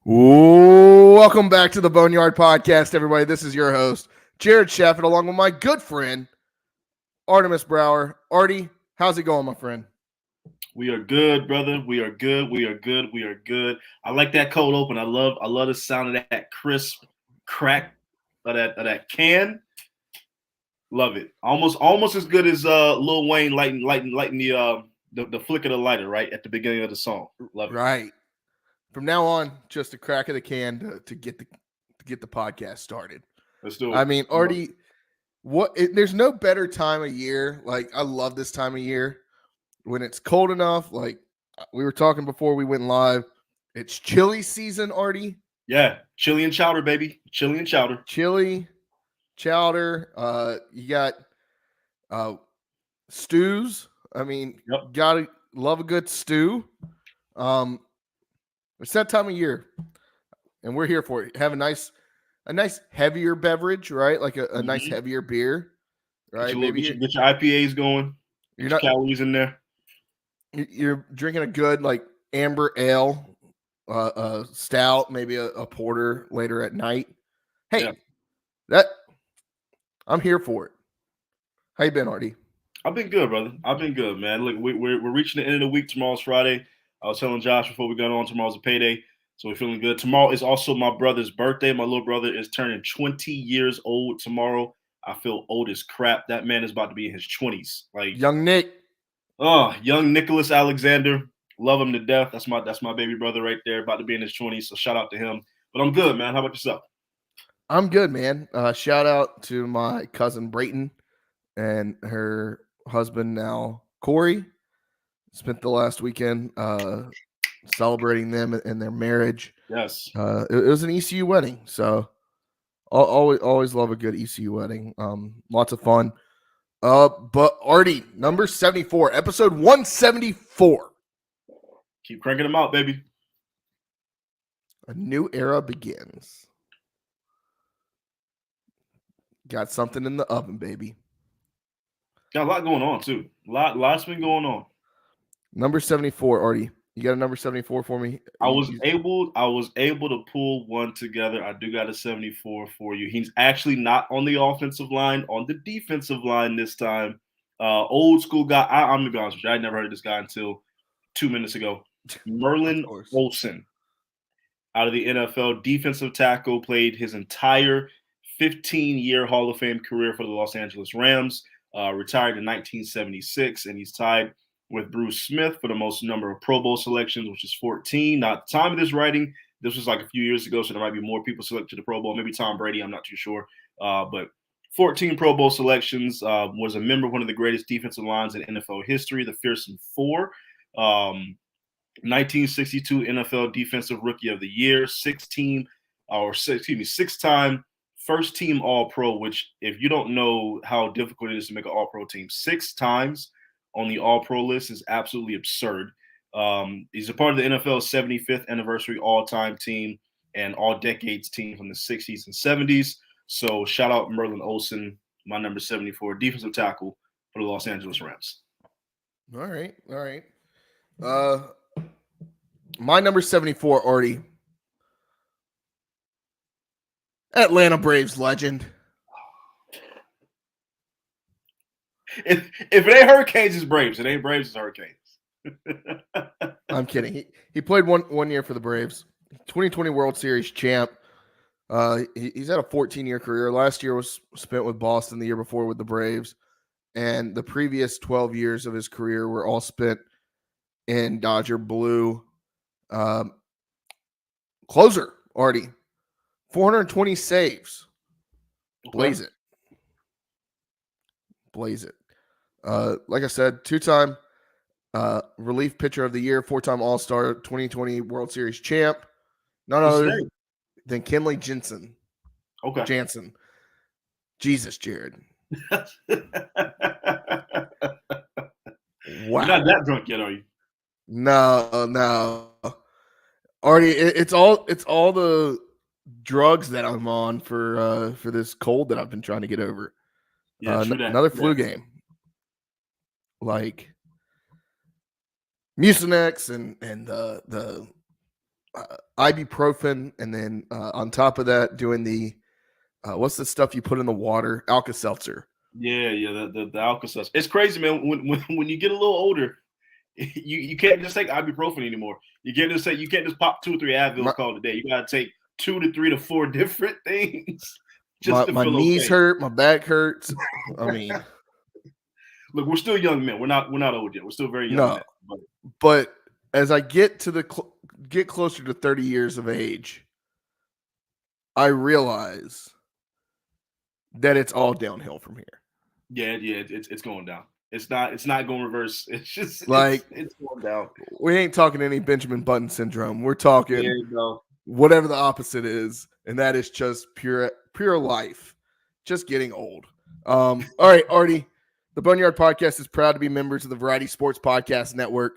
Welcome back to the Boneyard Podcast, everybody. This is your host, Jared Shefford, along with my good friend, Artemis Brower. Artie, how's it going, my friend? We are good, brother. We are good. We are good. We are good. I like that cold open. I love the sound of that crisp crack of that can. Love it. Almost as good as Lil Wayne lighting the flick of the lighter right at the beginning of the song. Love it. Right. From now on, just a crack of the can to get the podcast started. Let's do it. I mean, Artie, there's no better time of year. Like, I love this time of year when it's cold enough. Like we were talking before we went live, it's chili season, Artie. Yeah, chili and chowder, baby. Chili and chowder. Chili, chowder. You got stews. I mean, gotta love a good stew. It's that time of year, and we're here for it. Have a nice heavier beverage, right? Like a nice heavier beer, right? Get your IPAs going. Get your calories in there. You're drinking a good like amber ale, stout, maybe a porter later at night. Hey, I'm here for it. How you been, Artie? I've been good, brother. I've been good, man. Look, we're reaching the end of the week. Tomorrow's Friday. I was telling Josh before we got on, tomorrow's a payday, so we're feeling good. Tomorrow is also my brother's birthday. My little brother is turning 20 years old tomorrow. I feel old as crap. That man is about to be in his 20s. Like young Nick. Oh, young Nicholas Alexander. Love him to death. That's my baby brother right there, about to be in his 20s. So shout out to him. But I'm good, man. How about yourself? I'm good, man. Shout out to my cousin Brayton and her husband now, Corey. Spent the last weekend celebrating them and their marriage. Yes. It was an ECU wedding, so always love a good ECU wedding. Lots of fun. But Artie, number 74, episode 174. Keep cranking them out, baby. A new era begins. Got something in the oven, baby. Got a lot going on too. Lots been going on. Number 74, Artie. You got a number 74 for me? I was able to pull one together. I do got a 74 for you. He's actually not on the offensive line, on the defensive line this time. Old school guy. I'm gonna be honest with you. I never heard of this guy until 2 minutes ago. Merlin Olsen, out of the NFL, defensive tackle, played his entire 15-year Hall of Fame career for the Los Angeles Rams. Retired in 1976, and he's tied with Bruce Smith for the most number of Pro Bowl selections, which is 14. Now, at the time of this writing, this was like a few years ago, so there might be more people selected to the Pro Bowl. Maybe Tom Brady, I'm not too sure. But 14 Pro Bowl selections, was a member of one of the greatest defensive lines in NFL history, the Fearsome Four. 1962 NFL Defensive Rookie of the Year, six-time first team All-Pro, which if you don't know how difficult it is to make an All-Pro team, 6 times on the All-Pro list is absolutely absurd. He's a part of the NFL's 75th anniversary all-time team and all-decades team from the 60s and 70s. So shout out Merlin Olsen, my number 74, defensive tackle for the Los Angeles Rams. All right. My number 74, Artie. Atlanta Braves legend. If it ain't Hurricanes, it's Braves. It ain't Braves, it's Hurricanes. I'm kidding. He played one year for the Braves. 2020 World Series champ. He's had a 14-year career. Last year was spent with Boston, the year before with the Braves. And the previous 12 years of his career were all spent in Dodger blue. Closer, Artie. 420 saves. Blaze it. Like I said, 2-time relief pitcher of the year, 4-time All-Star, 2020 World Series champ. None other than Kenley Jansen. Okay. Jansen. Jesus, Jared. Wow. You're not that drunk yet, are you? No. Artie, it's all the drugs that I'm on for this cold that I've been trying to get over. Yeah, another flu game. Like Mucinex and the ibuprofen, and then on top of that, doing the what's the stuff you put in the water? Alka-Seltzer. Yeah, the Alka-Seltzer. It's crazy, man. When you get a little older, you can't just take ibuprofen anymore. You can't just pop 2 or 3 Advils call it a day. You gotta take 2 to 3 to 4 different things just to my feel knees okay. hurt, my back hurts. I mean, look, we're still young men. We're not old yet. We're still very young men. But as I get to get closer to 30 years of age, I realize that it's all downhill from here. Yeah, it's going down. It's not going reverse. It's just like it's going down. We ain't talking any Benjamin Button syndrome. We're talking whatever the opposite is, and that is just pure life, just getting old. All right, Artie, the Boneyard Podcast is proud to be members of the Variety Sports Podcast Network.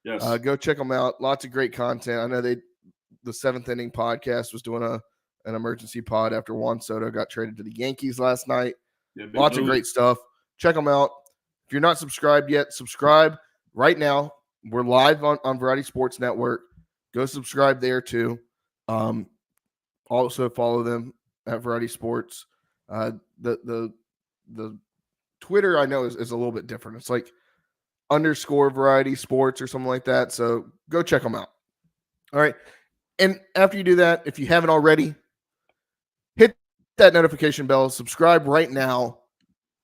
Yes, go check them out. Lots of great content. I know the Seventh Inning Podcast was doing an emergency pod after Juan Soto got traded to the Yankees last night. Yeah, lots of great stuff. Check them out. If you're not subscribed yet, subscribe right now. We're live on Variety Sports Network. Go subscribe there too. Also follow them at Variety Sports. The Twitter I know is a little bit different. It's like _ Variety Sports or something like that. So go check them out. All right. And after you do that, if you haven't already, hit that notification bell. Subscribe right now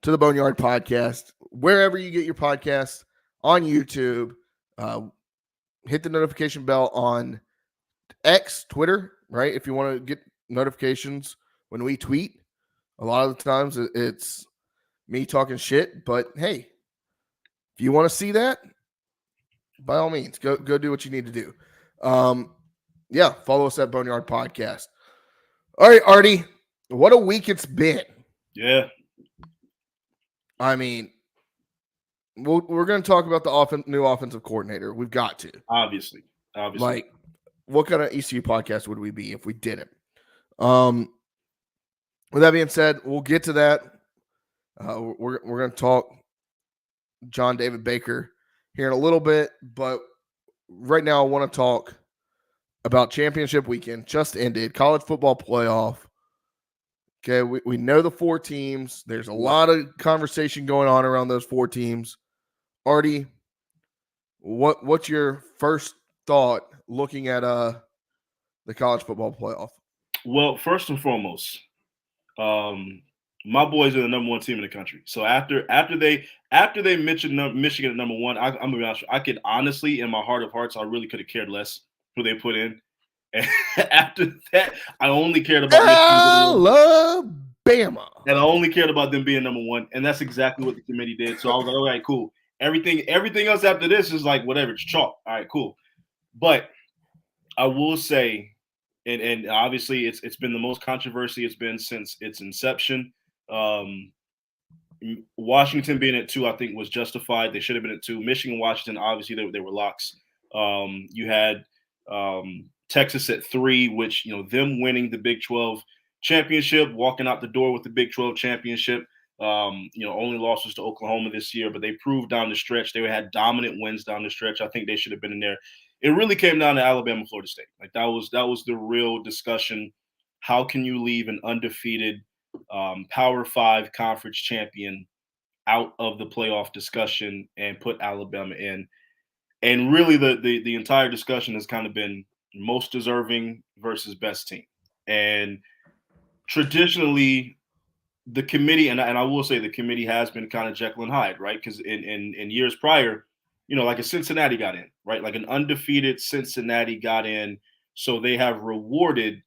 to the Boneyard Podcast, wherever you get your podcasts, on YouTube. Hit the notification bell on X, Twitter, right? If you want to get notifications when we tweet. A lot of the times it's me talking shit, but hey, if you want to see that, by all means, go do what you need to do. Yeah, follow us at Boneyard Podcast. All right, Artie, what a week it's been. Yeah. I mean, we're going to talk about the new offensive coordinator. We've got to. Obviously. Like, what kind of ECU podcast would we be if we didn't? With that being said, we'll get to that. We're going to talk John David Baker here in a little bit, but right now I want to talk about championship weekend. Just ended, college football playoff. Okay, we know the 4 teams. There's a lot of conversation going on around those 4 teams. Artie, what's your first thought looking at the college football playoff? Well, first and foremost, my boys are the number 1 team in the country. So after they mentioned Michigan at number 1, I'm gonna be honest, I could honestly, in my heart of hearts, I really could have cared less who they put in. And after that, I only cared about Alabama. And I only cared about them being number 1. And that's exactly what the committee did. So I was like, all right, cool. Everything else after this is like whatever, it's chalk. All right, cool. But I will say, and obviously it's been the most controversy it's been since its inception. Washington being at 2, I think, was justified. They should have been at 2. Michigan, Washington, obviously they were locks. You had Texas at 3, which, them winning the Big 12 championship, walking out the door with the Big 12 championship. Only losses to Oklahoma this year, but they proved down the stretch. They had dominant wins down the stretch. I think they should have been in there. It really came down to Alabama, Florida State. Like that was the real discussion. How can you leave an undefeated Power 5 conference champion out of the playoff discussion and put Alabama in? And really the entire discussion has kind of been most deserving versus best team. And traditionally, the committee, and I will say the committee has been kind of Jekyll and Hyde, right? Because in years prior, like a Cincinnati got in, right? Like an undefeated Cincinnati got in. So they have rewarded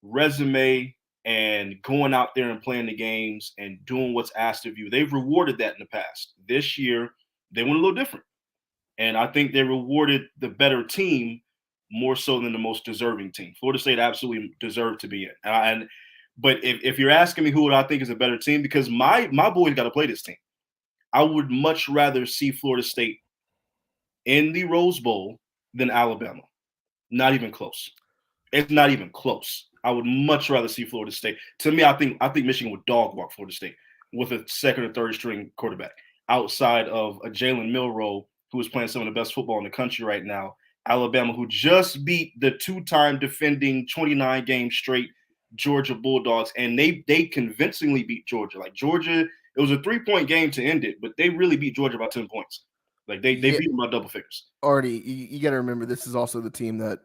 resume and going out there and playing the games and doing what's asked of you. They've rewarded that in the past. This year, they went a little different. And I think they rewarded the better team more so than the most deserving team. Florida State absolutely deserved to be in. But if you're asking me who would I think is a better team, because my boys got to play this team, I would much rather see Florida State in the Rose Bowl than Alabama. Not even close. It's not even close. I would much rather see Florida State. To me, I think Michigan would dog walk Florida State with a second or third string quarterback outside of a Jalen Milroe, who is playing some of the best football in the country right now, Alabama, who just beat the two-time defending 29 game straight Georgia Bulldogs, and they convincingly beat Georgia. Like Georgia, it was a 3-point game to end it, but they really beat Georgia by 10 points. Like they beat them by double figures. Artie, you got to remember this is also the team that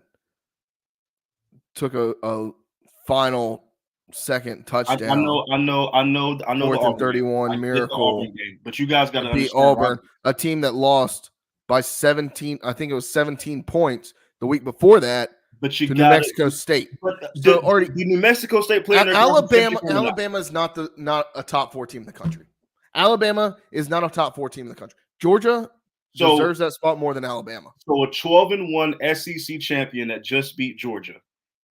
took a final second touchdown. I know. 4th and 31 miracle game, but you guys got to beat Auburn, a team that lost by 17. I think it was 17 points the week before that. But you to got New Mexico State. But so did New Mexico State play in Alabama is not a top 4 team in the country. Alabama is not a top 4 team in the country. Georgia deserves that spot more than Alabama. So a 12-1 SEC champion that just beat Georgia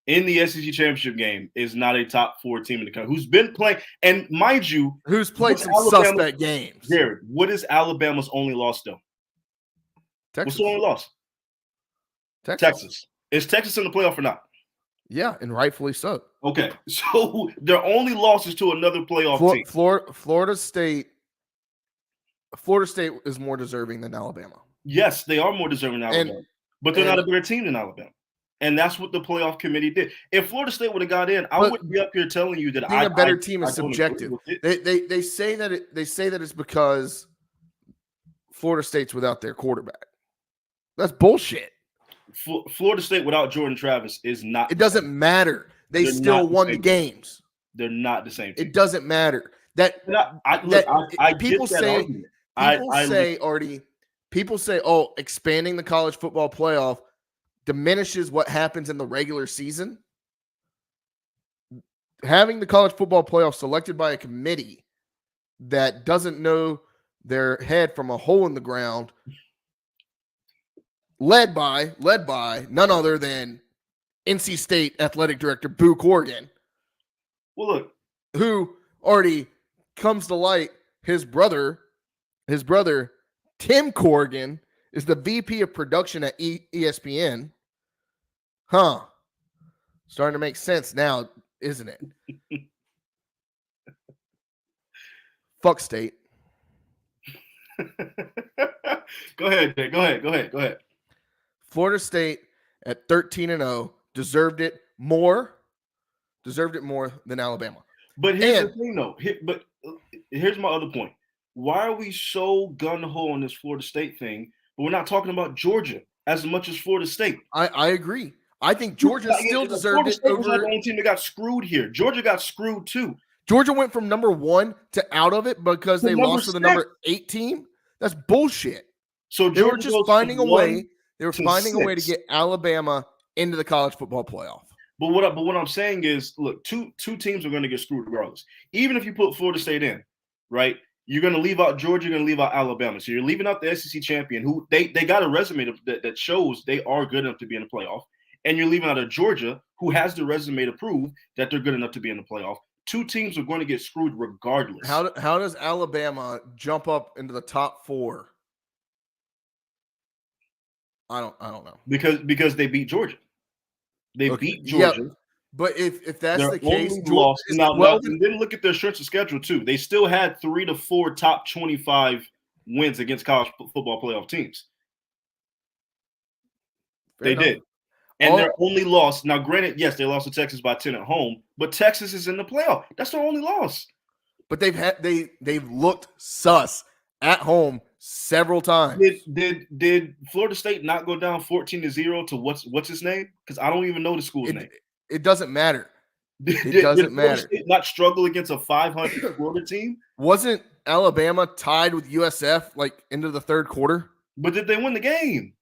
in the SEC championship game is not a top 4 team in the country who's been playing. And mind you, who's played some suspect games. Jared, what is Alabama's only loss though? Texas. What's the only loss? Texas. Is Texas in the playoff or not? Yeah, and rightfully so. Okay, so their only loss is to another playoff team. Florida State is more deserving than Alabama. Yes, they are more deserving than Alabama, but they're not a better team than Alabama. And that's what the playoff committee did. If Florida State would have got in, I wouldn't be up here telling you that being a better team is subjective. They say that it's because Florida State's without their quarterback. That's bullshit. Florida State without Jordan Travis is not. It doesn't matter. They still won the games. They're not the same team. It doesn't matter. People say, oh, expanding the college football playoff diminishes what happens in the regular season. Having the college football playoff selected by a committee that doesn't know their head from a hole in the ground, led by none other than NC State athletic director Boo Corrigan. Well, look, who already comes to light. His brother, Tim Corrigan, is the VP of production at ESPN. Huh. Starting to make sense now, isn't it? Fuck State. Go ahead, Jay. Go ahead. Florida State at 13-0 deserved it more than Alabama. But here's the thing, though. Here's my other point. Why are we so gun-ho on this Florida State thing, but we're not talking about Georgia as much as Florida State? I agree. I think Georgia still deserved it. Florida State was the only team that got screwed here. Georgia got screwed too. Georgia went from number 1 to out of it because they lost to the number 8 team. That's bullshit. So they were just finding a way. They were finding a way to get Alabama into the college football playoff. But what I'm saying is, look, two teams are going to get screwed regardless. Even if you put Florida State in, right? You're going to leave out Georgia. You're going to leave out Alabama. So you're leaving out the SEC champion, who they got a resume that shows they are good enough to be in the playoff, and you're leaving out of Georgia, who has the resume to prove that they're good enough to be in the playoff. Two teams are going to get screwed regardless. How does Alabama jump up into the top 4? I don't know. Because they beat Georgia. They beat Georgia. Yeah, but if that's the case, then look at their strength of schedule too. They still had 3 to 4 top 25 wins against college football playoff teams. They did. And their only loss, now granted, yes, they lost to Texas by 10 at home, but Texas is in the playoff. That's their only loss. But they've looked sus at home several times. Did Florida State not go down 14-0 to what's his name? Because I don't even know the school's name. It doesn't matter. It doesn't matter. Florida State not struggle against a 500 Florida team? Wasn't Alabama tied with USF like into the third quarter? But did they win the game?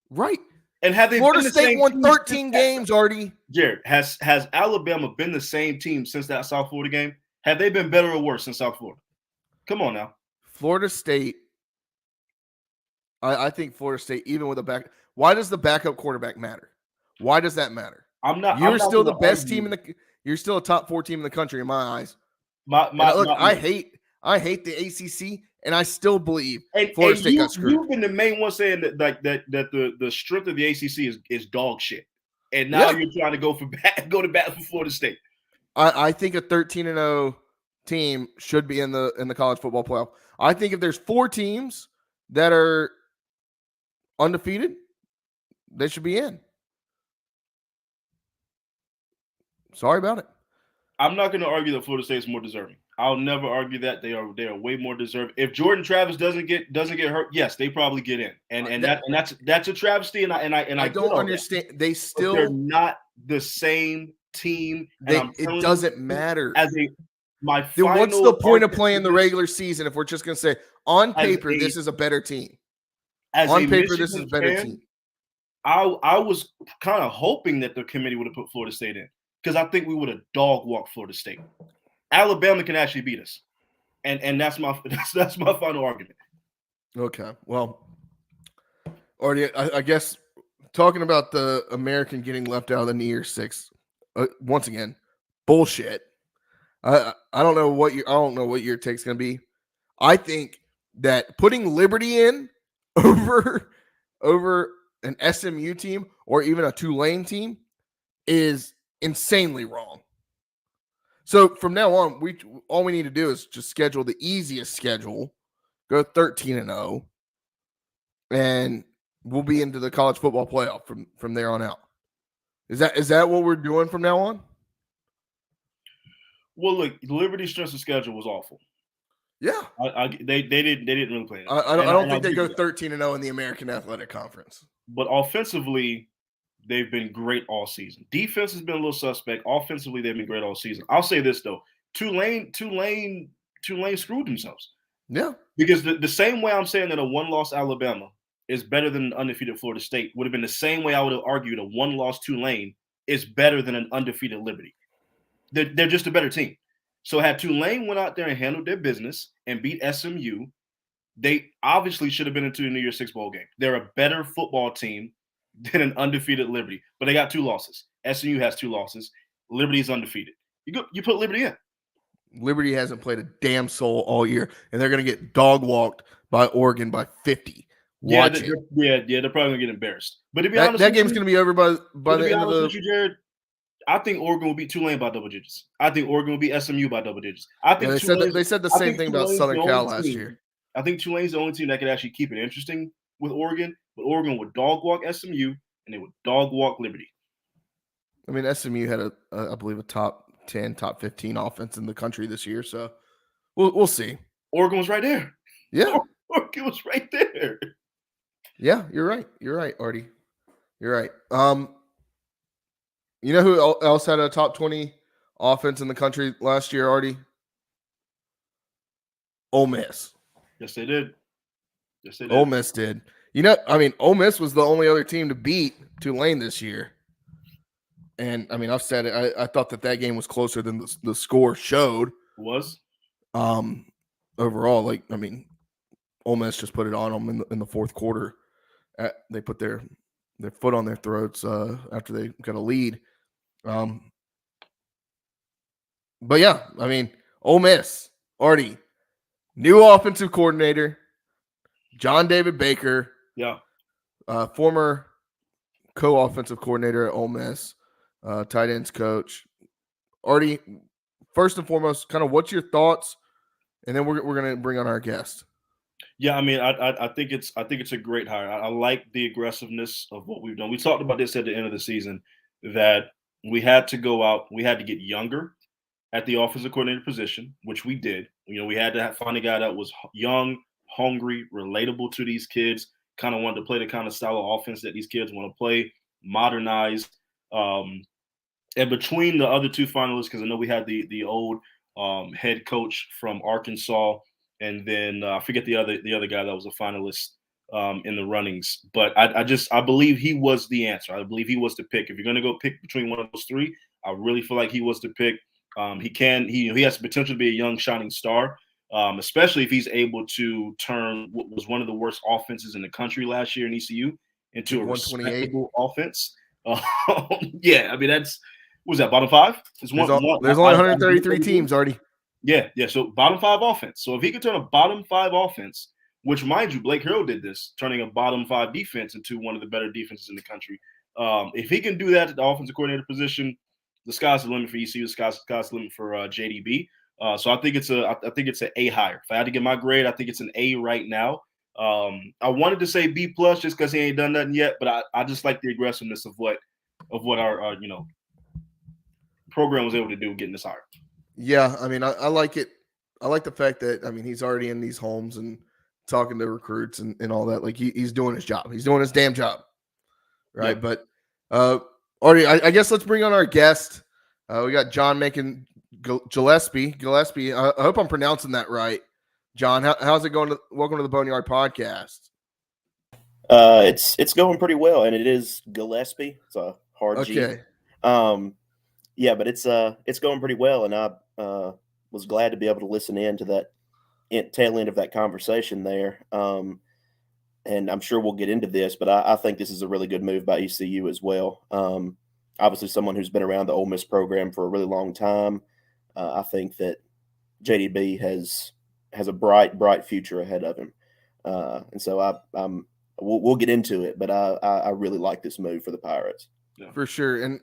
Right. And have they Florida State won 13 games already? Jared, has Alabama been the same team since that South Florida game? Have they been better or worse than South Florida? Come on now. Florida State. I think Florida State, even with a back. Why does the backup quarterback matter? Why does that matter? You're still the best team in the. You're still a top 4 team in the country in my eyes. I hate the ACC, and I still believe Florida State got screwed. You've been the main one saying that the strength of the ACC is dog shit, and now you're trying to go to bat for Florida State. I think a 13-0 team should be in the college football playoff. I think if there's 4 teams that are undefeated, they should be in. Sorry about it. I'm not going to argue that Florida State is more deserving. I'll never argue that they are way more deserving. If Jordan Travis doesn't get hurt, yes, they probably get in, and that's a travesty. And I don't understand. They still they're not the same team. It doesn't matter. What's the point of playing the regular season if we're just going to say on paper this is a better team? On paper, this is a better team. I was kind of hoping that the committee would have put Florida State in because I think we would have dog walked Florida State. Alabama can actually beat us, and that's my final argument. Okay, well, already I guess talking about the American getting left out of the New Year's Six once again, bullshit. I don't know what your take's gonna be. I think that putting Liberty in over an SMU team or even a Tulane team is insanely wrong. So from now on, all we need to do is just schedule the easiest schedule, go 13-0, and we'll be into the college football playoff from there on out. Is that what we're doing from now on? Well, look, Liberty's strength of schedule was awful. Yeah, they didn't really play it. I don't think they go 13-0 in the American Athletic Conference. But offensively, they've been great all season. Defense has been a little suspect. Offensively, they've been great all season. I'll say this though: Tulane screwed themselves. Yeah, because the same way I'm saying that a one-loss Alabama is better than an undefeated Florida State would have been the same way I would have argued a one-loss Tulane is better than an undefeated Liberty. They're just a better team. So had Tulane went out there and handled their business and beat SMU, they obviously should have been into the New Year's Six bowl game. They're a better football team than an undefeated Liberty, but they got 2 losses. SMU has 2 losses. Liberty is undefeated. You put Liberty in. Liberty hasn't played a damn soul all year, and they're going to get dog walked by Oregon by 50. Watch it. They're probably going to get embarrassed. But to be honest, that game's going to be over by the end of the. Jared, I think Oregon will beat Tulane by double digits. I think Oregon will beat SMU by double digits. I think they said the same thing about Southern Cal last year. I think Tulane's the only team that could actually keep it interesting with Oregon, but Oregon would dog walk SMU and they would dog walk Liberty. I mean, SMU had I believe a top 10, top 15 offense in the country this year, so we'll see. Oregon was right there. Yeah, Oregon was right there. Yeah, you're right. You're right, Artie. You're right. You know who else had a top 20 offense in the country last year, Artie? Ole Miss. Yes, they did. Ole Miss did. You know, I mean, Ole Miss was the only other team to beat Tulane this year. And, I mean, I've said it. I thought that game was closer than the score showed. It was? Overall, like, I mean, Ole Miss just put it on them in the fourth quarter. They put their foot on their throats after they got a lead. But yeah, I mean, Ole Miss, Artie, new offensive coordinator, John David Baker. Yeah. Former co-offensive coordinator at Ole Miss, tight ends coach. Artie, first and foremost, kind of what's your thoughts? And then we're going to bring on our guest. Yeah, I mean, I think it's a great hire. I like the aggressiveness of what we've done. We talked about this at the end of the season that we had to go out, we had to get younger at the offensive coordinator position, which we did. You know, we had to find a guy that was young, hungry, relatable to these kids, kind of wanted to play the kind of style of offense that these kids want to play, modernized. And between the other 2 finalists, because I know we had the old head coach from Arkansas, and then I forget the other guy that was a finalist in the runnings. But I believe he was the answer. I believe he was the pick. If you're going to go pick between one of those 3, I really feel like he was the pick. He has the potential to be a young shining star, especially if he's able to turn what was one of the worst offenses in the country last year in ECU into a respectable offense. Yeah, I mean was that bottom 5? There's only 133 teams already. Yeah. So bottom 5 offense. So if he could turn a bottom 5 offense, which mind you, Blake Harrell did this, turning a bottom 5 defense into one of the better defenses in the country. If he can do that at the offensive coordinator position, the sky's the limit for ECU. The sky's the limit for JDB. So I think it's an A hire. If I had to get my grade, I think it's an A right now. I wanted to say B plus just because he ain't done nothing yet, but I just like the aggressiveness of what our program was able to do getting this hired. Yeah, I mean, I like it. I like the fact that, I mean, he's already in these homes and talking to recruits and all that. Like he's doing his job. He's doing his damn job, right? Yep. But Artie, I guess let's bring on our guest. We got John Macon Gillespie. Gillespie. I hope I'm pronouncing that right. John, how's it going? Welcome to the Boneyard Podcast. It's going pretty well, and it is Gillespie. It's a hard G. Okay. Yeah, but it's going pretty well, and I was glad to be able to listen in to that tail end of that conversation there. And I'm sure we'll get into this, but I think this is a really good move by ECU as well. Obviously, someone who's been around the Ole Miss program for a really long time. I think that JDB has a bright future ahead of him, and so we'll get into it. But I really like this move for the Pirates. Yeah. For sure, and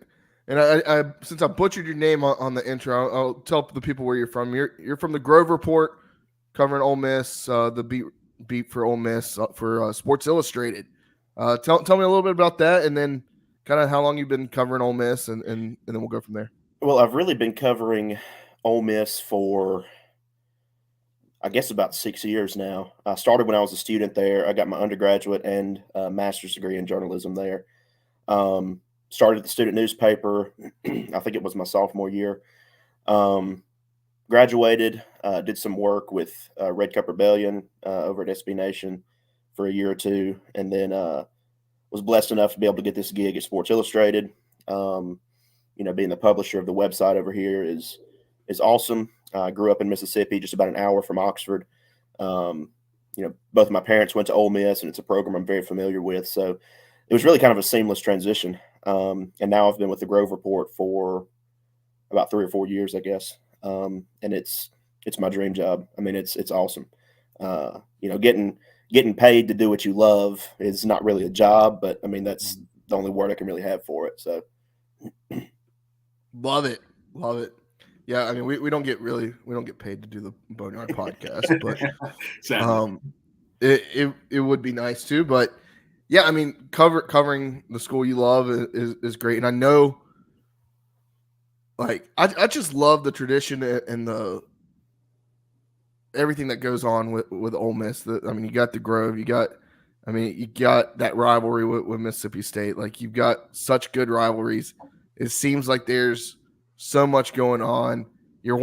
I since I butchered your name on the intro, I'll tell the people where you're from. You're from the Grove Report, covering Ole Miss, the beat for Ole Miss for Sports Illustrated. Tell me a little bit about that, and then kind of how long you've been covering Ole Miss, and then we'll go from there. Well, I've really been covering Ole Miss for, I guess, about 6 years now. I started when I was a student there. I got my undergraduate and master's degree in journalism there. Started at the student newspaper. I think it was my sophomore year. Graduated, did some work with Red Cup Rebellion over at SB Nation for a year or two, and then was blessed enough to be able to get this gig at Sports Illustrated. Being the publisher of the website over here is awesome. I grew up in Mississippi, just about an hour from Oxford. Both of my parents went to Ole Miss, and it's a program I'm very familiar with. So it was really kind of a seamless transition. And now I've been with the Grove Report for about 3 or 4 years, I guess. And it's my dream job. I mean, it's awesome. Getting paid to do what you love is not really a job, but I mean, that's the only word I can really have for it. So love it. Yeah, I mean, we don't get paid to do the Boneyard Podcast, but it would be nice too. But yeah, I mean, covering the school you love is great, and I know, like, I just love the tradition and the everything that goes on with Ole Miss. I mean, you got the Grove, you got that rivalry with Mississippi State. Like, you've got such good rivalries. It seems like there's so much going on. You're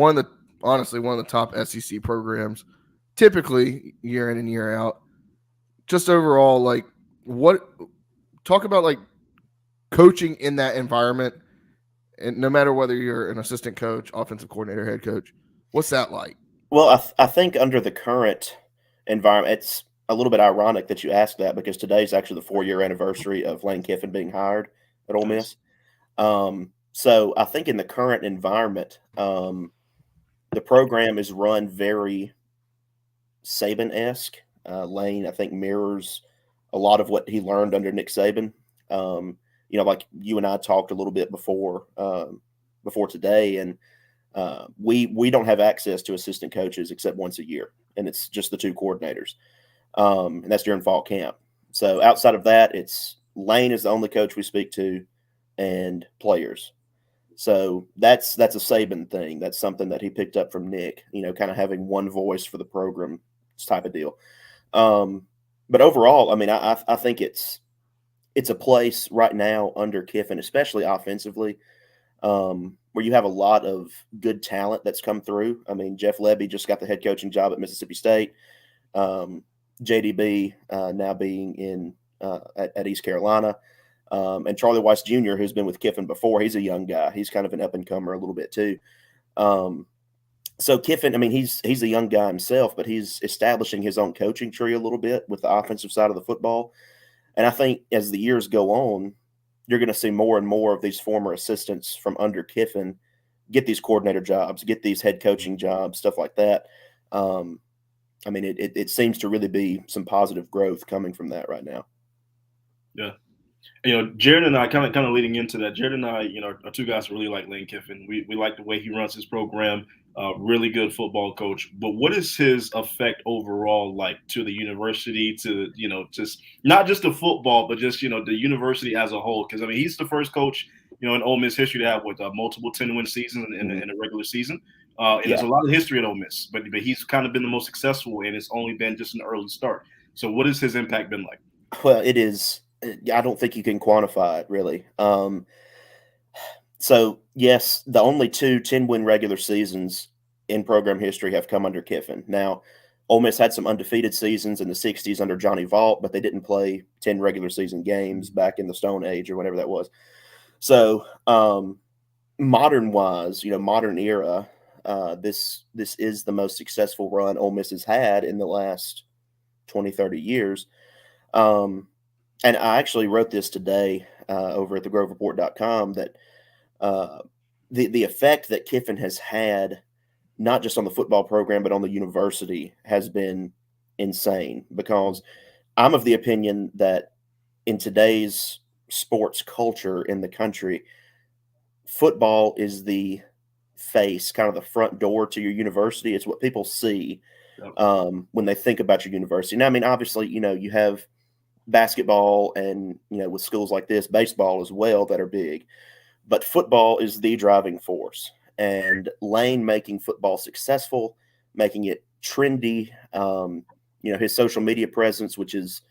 honestly one of the top SEC programs, typically year in and year out. Just overall, like, talk about like coaching in that environment, and no matter whether you're an assistant coach, offensive coordinator, head coach, what's that like? Well, I think under the current environment, it's a little bit ironic that you asked that, because today's actually the 4-year anniversary of Lane Kiffin being hired at Ole Miss. So I think in the current environment, the program is run very Saban-esque. Lane, I think, mirrors a lot of what he learned under Nick Saban. Like you and I talked a little bit before today, and we don't have access to assistant coaches except once a year, and it's just the 2 coordinators, and that's during fall camp. So outside of that, it's Lane is the only coach we speak to, and players. So that's a Saban thing. That's something that he picked up from Nick, kind of having one voice for the program type of deal. But overall, I mean, I think it's a place right now under Kiffin, especially offensively, where you have a lot of good talent that's come through. I mean, Jeff Lebby just got the head coaching job at Mississippi State. JDB now being in at East Carolina. And Charlie Weiss Jr., who's been with Kiffin before, he's a young guy. He's kind of an up-and-comer a little bit too. So Kiffin, I mean, he's a young guy himself, but he's establishing his own coaching tree a little bit with the offensive side of the football. And I think as the years go on, you're going to see more and more of these former assistants from under Kiffin get these coordinator jobs, get these head coaching jobs, stuff like that. I mean, it seems to really be some positive growth coming from that right now. Yeah. Jared and I kind of leading into that. Jared and I, are 2 guys who really like Lane Kiffin. We like the way he runs his program. really good football coach. But what is his effect overall like to the university, to, just not just the football, but just, the university as a whole? Because, I mean, he's the first coach, in Ole Miss history to have multiple 10-win seasons in a regular season. And there's a lot of history at Ole Miss, but he's kind of been the most successful, and it's only been just an early start. So what has his impact been like? Well, it is. I don't think you can quantify it really. So yes, the only 10-win regular seasons in program history have come under Kiffin. Now, Ole Miss had some undefeated seasons in the '60s under Johnny Vaught, but they didn't play 10 regular season games back in the Stone Age or whatever that was. So, modern wise, modern era, this is the most successful run Ole Miss has had in the last 20, 30 years. And I actually wrote this today over at thegrovereport.com that the effect that Kiffin has had, not just on the football program, but on the university, has been insane, because I'm of the opinion that in today's sports culture in the country, football is the face, kind of the front door to your university. It's what people see when they think about your university. Now, I mean, obviously, you have basketball and, with schools like this, baseball as well, that are big. But football is the driving force. And Lane making football successful, making it trendy, his social media presence, which is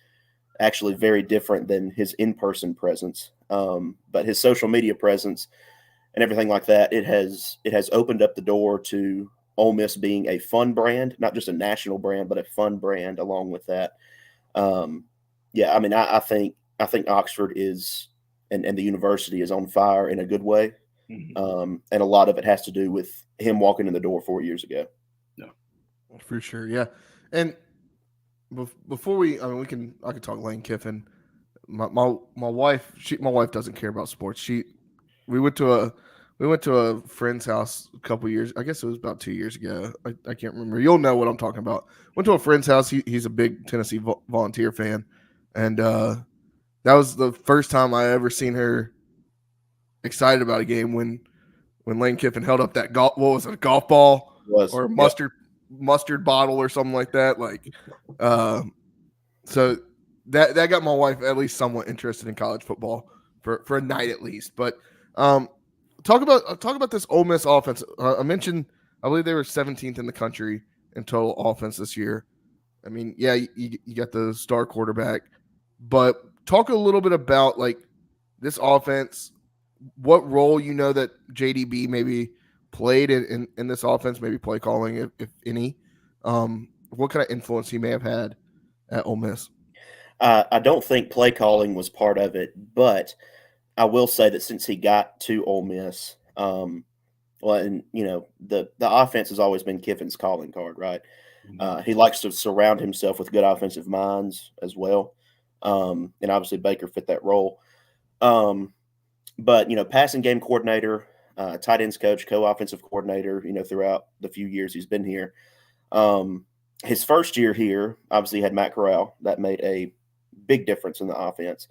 actually very different than his in-person presence. But his social media presence and everything like that, it has opened up the door to Ole Miss being a fun brand, not just a national brand, but a fun brand along with that. Yeah, I mean, I think Oxford is, and the university is on fire in a good way. Mm-hmm. And a lot of it has to do with him walking in the door 4 years ago. Yeah, for sure. Yeah. And before I can talk Lane Kiffin. My wife, my wife doesn't care about sports. We went to a friend's house a couple years. I guess it was about 2 years ago. I can't remember. You'll know what I'm talking about. Went to a friend's house. He's a big Tennessee Volunteer fan, and that was the first time I ever seen her excited about a game when Lane Kiffin held up that golf. What was it? A golf ball or mustard bottle or something like that. Like, so that got my wife at least somewhat interested in college football for a night at least. But talk about this Ole Miss offense. I mentioned, I believe they were 17th in the country in total offense this year. I mean, yeah, you got the star quarterback, but talk a little bit about like this offense. What role that JDB maybe played in this offense, maybe play calling, if any. What kind of influence he may have had at Ole Miss? I don't think play calling was part of it, but I will say that since he got to Ole Miss, the offense has always been Kiffin's calling card, right? He likes to surround himself with good offensive minds as well, and obviously Baker fit that role. But passing game coordinator, tight ends coach, co-offensive coordinator, throughout the few years he's been here. His first year here, obviously, had Matt Corral. That made a big difference in the offense.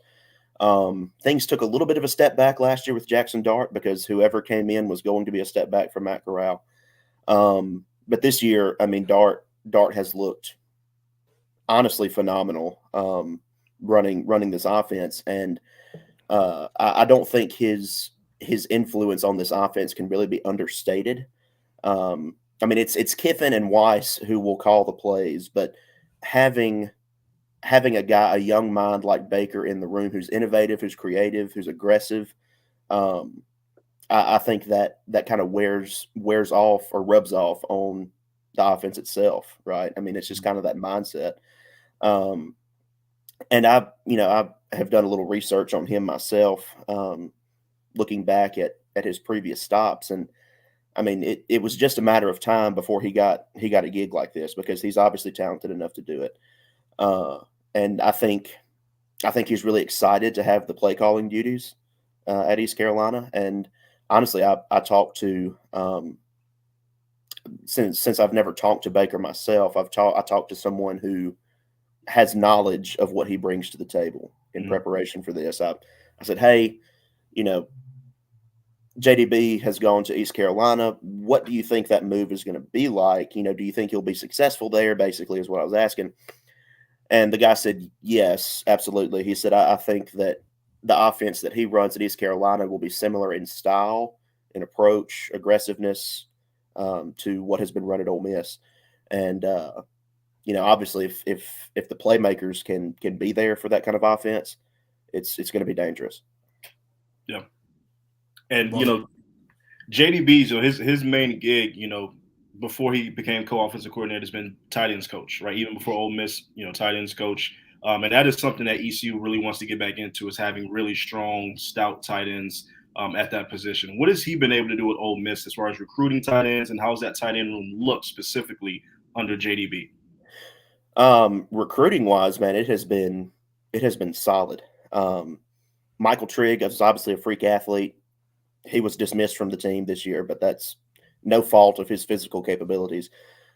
Things took a little bit of a step back last year with Jackson Dart, because whoever came in was going to be a step back from Matt Corral. But this year, I mean, Dart has looked honestly phenomenal, running this offense, and I don't think his influence on this offense can really be understated. I mean, it's Kiffin and Weiss who will call the plays, but having a young mind like Baker in the room, who's innovative, who's creative, who's aggressive, I think that kind of wears off or rubs off on the offense itself, right? I mean, it's just kind of that mindset. And I have done a little research on him myself, looking back at his previous stops, and I mean, it was just a matter of time before he got a gig like this, because he's obviously talented enough to do it. And I think he's really excited to have the play calling duties at East Carolina. And honestly, I talked to since I've never talked to Baker myself, I talked to someone who has knowledge of what he brings to the table in preparation for this. I said, hey, JDB has gone to East Carolina. What do you think that move is going to be like? Do you think he'll be successful there? Basically, is what I was asking. And the guy said, yes, absolutely. He said, I think that the offense that he runs at East Carolina will be similar in style, in approach, aggressiveness to what has been run at Ole Miss. And obviously, if the playmakers can be there for that kind of offense, it's going to be dangerous. Yeah. And, JDB's, his main gig, before he became co-offensive coordinator, has been tight ends coach, right? Even before Ole Miss, tight ends coach. And that is something that ECU really wants to get back into, is having really strong, stout tight ends at that position. What has he been able to do with Ole Miss as far as recruiting tight ends, and how does that tight end room look specifically under JDB? Recruiting wise, man, it has been solid. Michael Trigg is obviously a freak athlete. He was dismissed from the team this year, but that's no fault of his physical capabilities.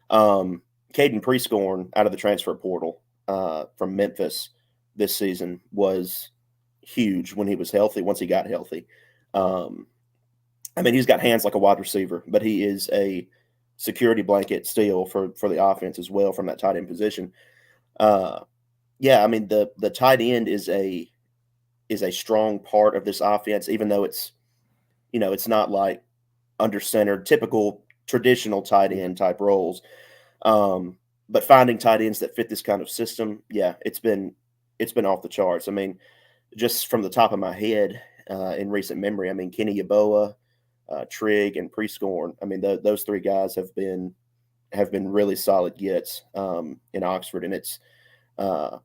Caden Prescorn out of the transfer portal from Memphis this season was huge when he was healthy, once he got healthy. He's got hands like a wide receiver, but he is a security blanket still for the offense as well from that tight end position. The tight end is a strong part of this offense, even though it's not like under center, typical traditional tight end type roles. But finding tight ends that fit this kind of system, it's been off the charts. Just from the top of my head, in recent memory, Kenny Yeboah, Trigg, and Prescorn. Those three guys have been really solid gets in Oxford, and it's I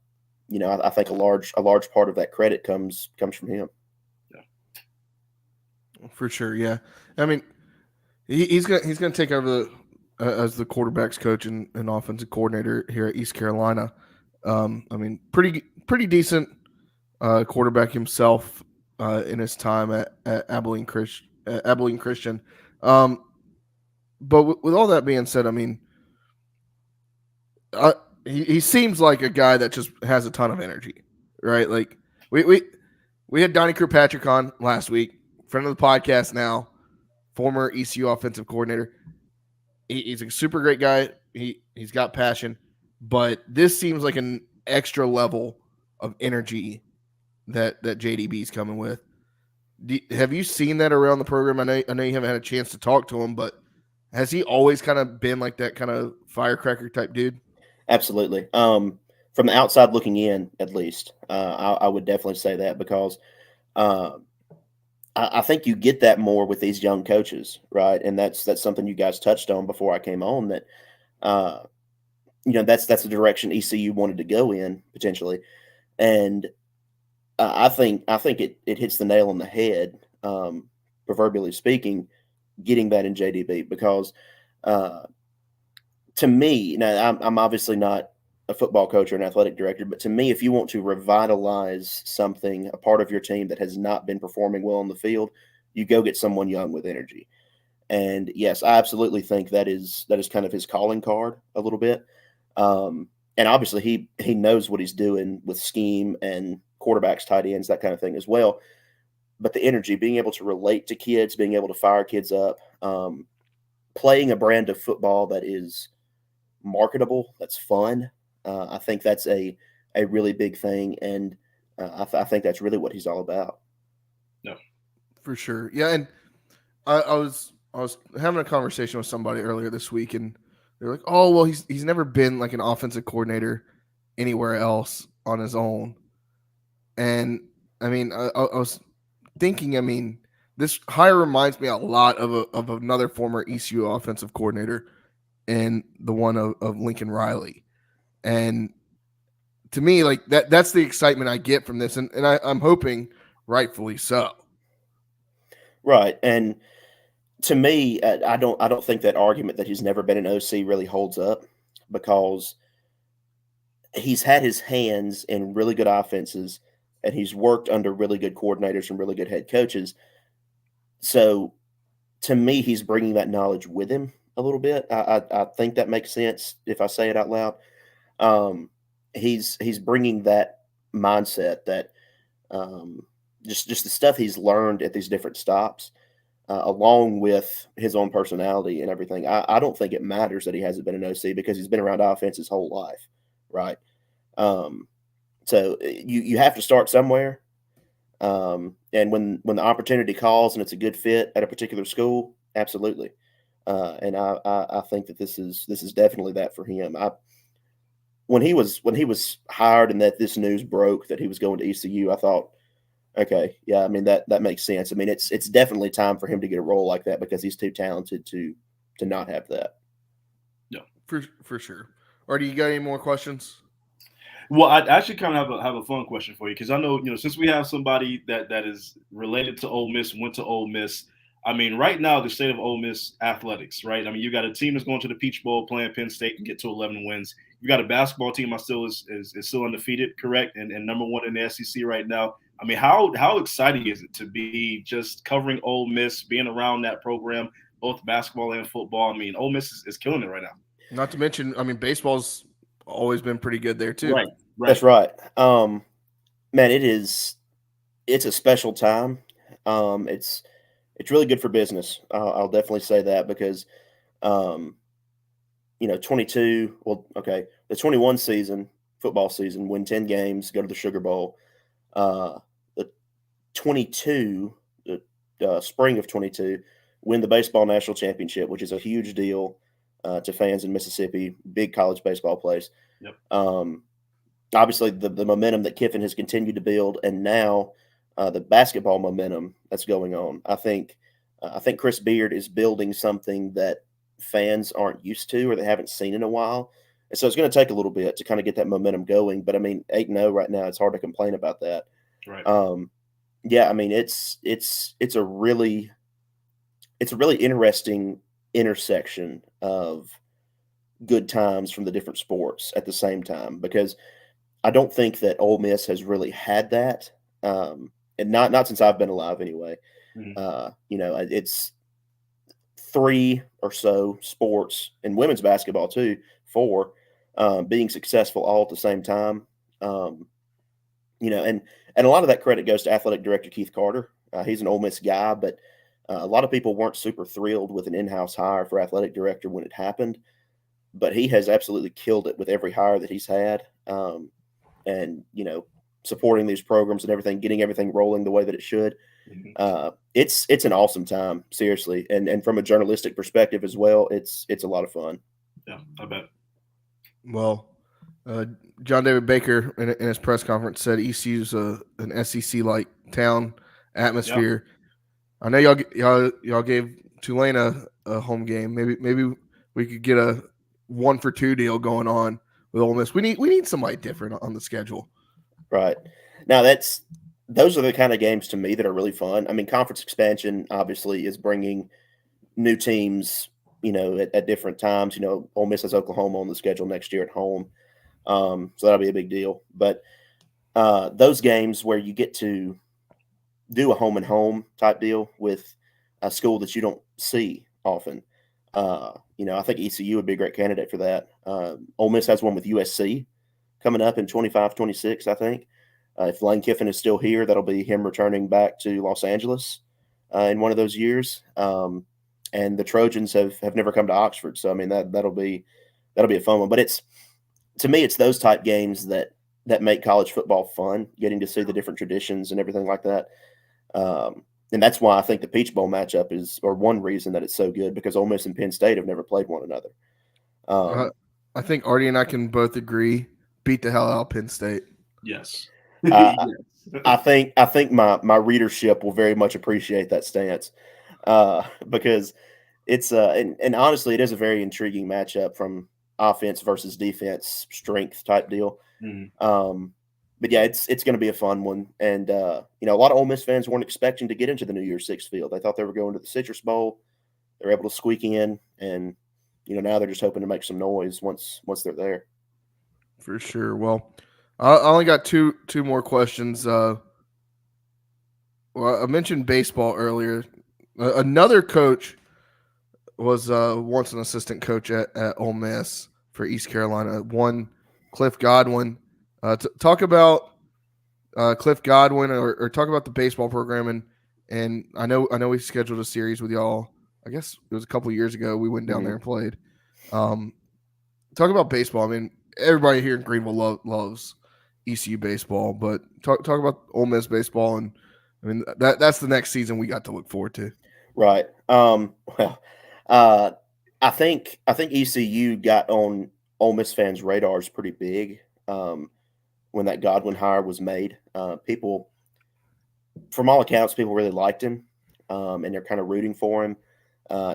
think a large part of that credit comes from him. For sure, yeah. He's gonna take over as the quarterbacks coach and offensive coordinator here at East Carolina. Pretty decent quarterback himself in his time at Abilene Christian. But with all that being said, he seems like a guy that just has a ton of energy, right? Like we had Donnie Kirkpatrick on last week, friend of the podcast now, former ECU offensive coordinator. He's a super great guy. He's got passion, but this seems like an extra level of energy that JDB is coming with. Have you seen that around the program? I know you haven't had a chance to talk to him, but has he always kind of been like that kind of firecracker type dude? Absolutely. From the outside looking in, at least, I would definitely say that, because I think you get that more with these young coaches, right? And that's something you guys touched on before I came on, that that's the direction ECU wanted to go in potentially, and I think it hits the nail on the head, proverbially speaking, getting that in JDB, because to me, now I'm obviously not a football coach or an athletic director, but to me, if you want to revitalize something, a part of your team that has not been performing well on the field, you go get someone young with energy. And yes, I absolutely think that is kind of his calling card a little bit. And obviously he knows what he's doing with scheme and quarterbacks, tight ends, that kind of thing as well. But the energy, being able to relate to kids, being able to fire kids up, playing a brand of football that is marketable, that's fun. I think that's a really big thing, and I think that's really what he's all about. No, for sure, yeah. And I was having a conversation with somebody earlier this week, and they're like, "Oh, well, he's never been like an offensive coordinator anywhere else on his own." And I was thinking, this hire reminds me a lot of another former ECU offensive coordinator, and the one of Lincoln Riley. And to me, like that's the excitement I get from this, and I'm hoping rightfully so. Right, and to me, I don't think that argument that he's never been an OC really holds up, because he's had his hands in really good offenses, and he's worked under really good coordinators and really good head coaches. So to me, he's bringing that knowledge with him a little bit. I think that makes sense if I say it out loud. He's bringing that mindset, that just the stuff he's learned at these different stops. along with his own personality and everything. I don't think it matters that he hasn't been an OC because he's been around offense his whole life, right? So you have to start somewhere. And when the opportunity calls and it's a good fit at a particular school, absolutely. And I think that this is definitely that for him. When he was hired and that this news broke that he was going to ECU, I thought, okay, yeah, I mean that makes sense. I mean it's definitely time for him to get a role like that because he's too talented to not have that. Yeah, for sure. Or do you got any more questions? Well, I actually kind of have a fun question for you because I know, since we have somebody that is related to Ole Miss, went to Ole Miss. I mean, right now the state of Ole Miss athletics, right? I mean, you got a team that's going to the Peach Bowl, playing Penn State, and get to 11 wins. You got a basketball team that still is still undefeated, correct, and number one in the SEC right now. I mean, how exciting is it to be just covering Ole Miss, being around that program, both basketball and football? I mean, Ole Miss is killing it right now. Not to mention, I mean, baseball's always been pretty good there too. Right. That's right. Man, it's a special time. It's really good for business. I'll definitely say that because, 22. Well, okay, the 21 season, football season, win 10 games, go to the Sugar Bowl. The 22, the spring of 22, win the baseball national championship, which is a huge deal to fans in Mississippi. Big college baseball place. Yep. Obviously, the momentum that Kiffin has continued to build, and now the basketball momentum that's going on. I think Chris Beard is building something that fans aren't used to or they haven't seen in a while. And so it's going to take a little bit to kind of get that momentum going. But I mean, 8-0 right now, it's hard to complain about that. Right. Yeah, I mean, it's a really interesting intersection of good times from the different sports at the same time because I don't think that Ole Miss has really had that, and not since I've been alive anyway. Mm-hmm. It's 3 or so sports and women's basketball too, 4 being successful all at the same time. And a lot of that credit goes to athletic director Keith Carter. He's an Ole Miss guy, but a lot of people weren't super thrilled with an in-house hire for athletic director when it happened. But he has absolutely killed it with every hire that he's had. And supporting these programs and everything, getting everything rolling the way that it should. Mm-hmm. It's an awesome time, seriously, and from a journalistic perspective as well, it's a lot of fun. Yeah, I bet. Well, John David Baker in his press conference said ECU's an SEC-like town atmosphere. Yeah. I know y'all gave Tulane a home game. Maybe we could get a 1-for-2 deal going on with Ole Miss. We need somebody different on the schedule. Right. Now those are the kind of games to me that are really fun. I mean, conference expansion obviously is bringing new teams, at different times. Ole Miss has Oklahoma on the schedule next year at home. So that'll be a big deal. But those games where you get to do a home and home type deal with a school that you don't see often, I think ECU would be a great candidate for that. Ole Miss has one with USC coming up in 25-26, I think. If Lane Kiffin is still here, that'll be him returning back to Los Angeles in one of those years. And the Trojans have never come to Oxford, so I mean that'll be a fun one. But to me, it's those type games that make college football fun, getting to see the different traditions and everything like that. And that's why I think the Peach Bowl matchup or one reason that it's so good, because Ole Miss and Penn State have never played one another. I think Artie and I can both agree, beat the hell out of Penn State. Yes. I think my readership will very much appreciate that stance because it's and honestly, it is a very intriguing matchup from offense versus defense strength type deal. Mm-hmm. But yeah, it's going to be a fun one. And, a lot of Ole Miss fans weren't expecting to get into the New Year's Six field. They thought they were going to the Citrus Bowl. They're able to squeak in, and, now they're just hoping to make some noise once they're there. For sure. Well, I only got two more questions. Well, I mentioned baseball earlier. Another coach was once an assistant coach at Ole Miss for East Carolina. One, Cliff Godwin. Talk about Cliff Godwin, or talk about the baseball program And I know we scheduled a series with y'all. I guess it was a couple years ago. We went down there and played. Talk about baseball. I mean, everybody here in Greenville loves ECU baseball, but talk about Ole Miss baseball, and I mean that's the next season we got to look forward to. Right. I think ECU got on Ole Miss fans' radars pretty big when that Godwin hire was made. People, from all accounts, people really liked him, and they're kind of rooting for him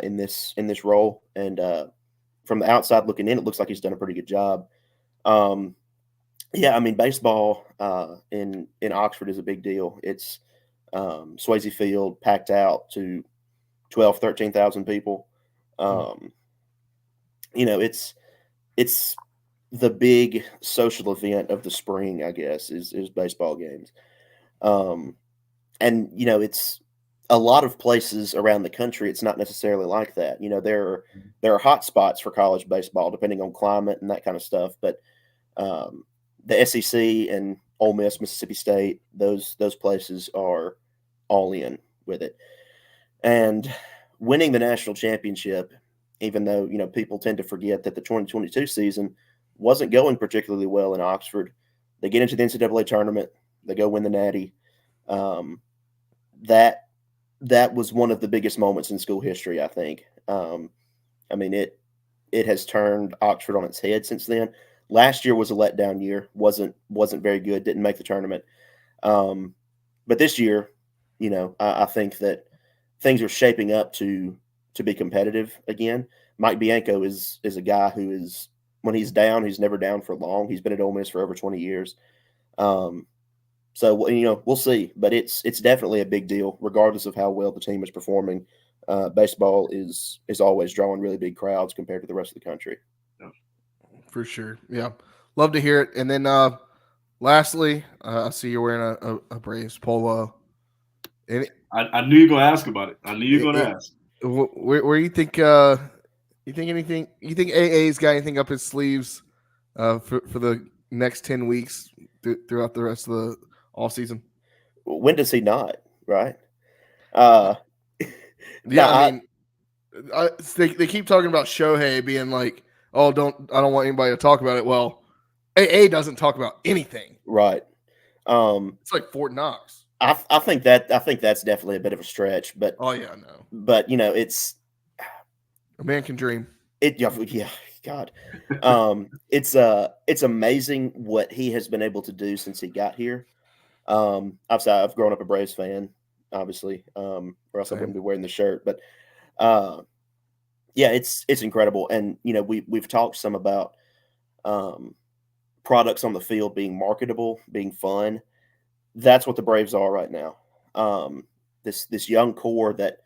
in this role. And from the outside looking in, it looks like he's done a pretty good job. Yeah, I mean, baseball in Oxford is a big deal. It's Swayze Field packed out to 12, 13,000 people. You know, it's the big social event of the spring, I guess, is baseball games. And, you know, it's a lot of places around the country. It's not necessarily like that. You know, there are hot spots for college baseball, depending on climate and that kind of stuff. But the SEC and Ole Miss, Mississippi State, those places are all in with it. And winning the national championship, even though, you know, people tend to forget that the 2022 season wasn't going particularly well in Oxford. They get into the NCAA tournament. They go win the Natty. That was one of the biggest moments in school history, I think. I mean, it has turned Oxford on its head since then. Last year was a letdown year. wasn't very good. Didn't make the tournament. But this year, you know, I think that things are shaping up to be competitive again. Mike Bianco is a guy who is, when he's down, he's never down for long. He's been at Ole Miss for over 20 years. So, you know, we'll see. But it's definitely a big deal, regardless of how well the team is performing. Baseball is always drawing really big crowds compared to the rest of the country. For sure. Yeah. Love to hear it. And then lastly, I see you're wearing a Braves polo. And I knew you were going to ask about it. I knew you were going to ask. Where you think AA's got anything up his sleeves for the next 10 weeks throughout the rest of the off season? When does he not? Right. Yeah. I mean, they keep talking about Shohei being like, oh, I don't want anybody to talk about it. Well, AA doesn't talk about anything. Right. It's like Fort Knox. I think that's definitely a bit of a stretch, but oh yeah, no. But you know, it's a man can dream. Yeah, God. It's amazing what he has been able to do since he got here. Obviously, I've grown up a Braves fan, obviously, or else I wouldn't be wearing the shirt. But yeah, it's incredible, and you know, we've talked some about products on the field being marketable, being fun. That's what the Braves are right now. This young core that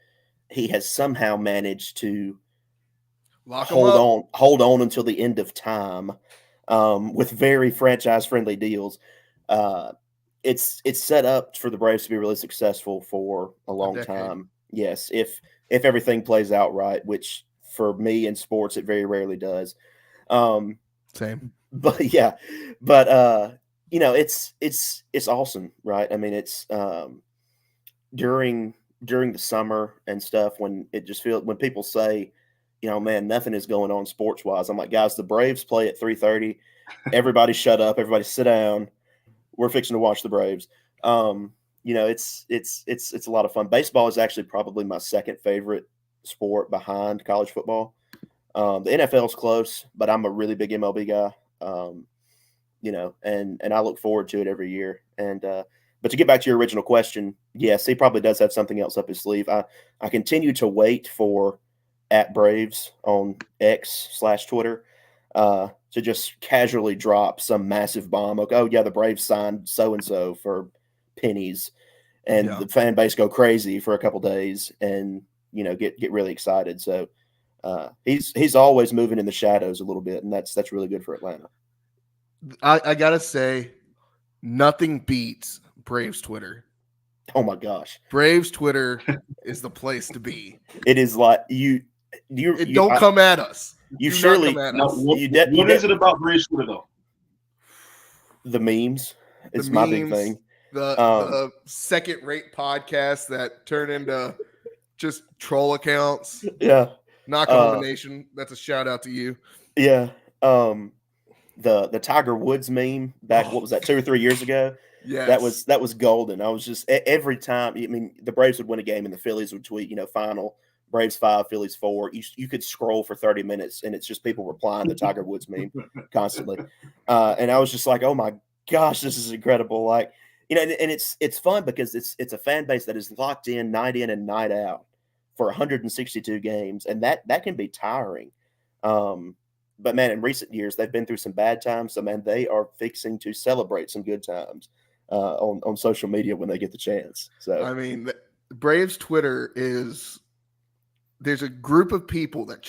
he has somehow managed to hold on until the end of time, with very franchise friendly deals. It's set up for the Braves to be really successful for a long time. Yes, if everything plays out right, which for me in sports it very rarely does. Same. But yeah, but you know, it's awesome, right? I mean, it's during the summer and stuff, when it just feels, when people say, you know, man, nothing is going on sports wise. I'm like, guys, the Braves play at 3:30. Everybody shut up. Everybody sit down. We're fixing to watch the Braves. You know, it's a lot of fun. Baseball is actually probably my second favorite sport behind college football. The NFL is close, but I'm a really big MLB guy. You know, and I look forward to it every year. And but to get back to your original question, yes, he probably does have something else up his sleeve. I continue to wait for @Braves on X/Twitter to just casually drop some massive bomb. Like, oh yeah, the Braves signed so and so for pennies, and the fan base go crazy for a couple days, and you know, get really excited. So he's always moving in the shadows a little bit, and that's really good for Atlanta. I gotta say, nothing beats Braves Twitter. Oh my gosh, Braves Twitter is the place to be. It is like don't come at us. You surely. What is it about Braves Twitter though? The memes. It's my big thing. the second-rate podcasts that turn into just troll accounts. Yeah. Oklahoma Nation. That's a shout out to you. Yeah. The Tiger Woods meme back, what was that, 2 or 3 years ago? Yes. That was golden. I was just every time. I mean, the Braves would win a game and the Phillies would tweet, final Braves 5, Phillies 4. You could scroll for 30 minutes and it's just people replying the Tiger Woods meme constantly. And I was just like, oh my gosh, this is incredible. Like, and it's fun because it's a fan base that is locked in and night out for 162 games, and that can be tiring. But man, in recent years, they've been through some bad times. So man, they are fixing to celebrate some good times on social media when they get the chance. So I mean, the Braves Twitter there's a group of people that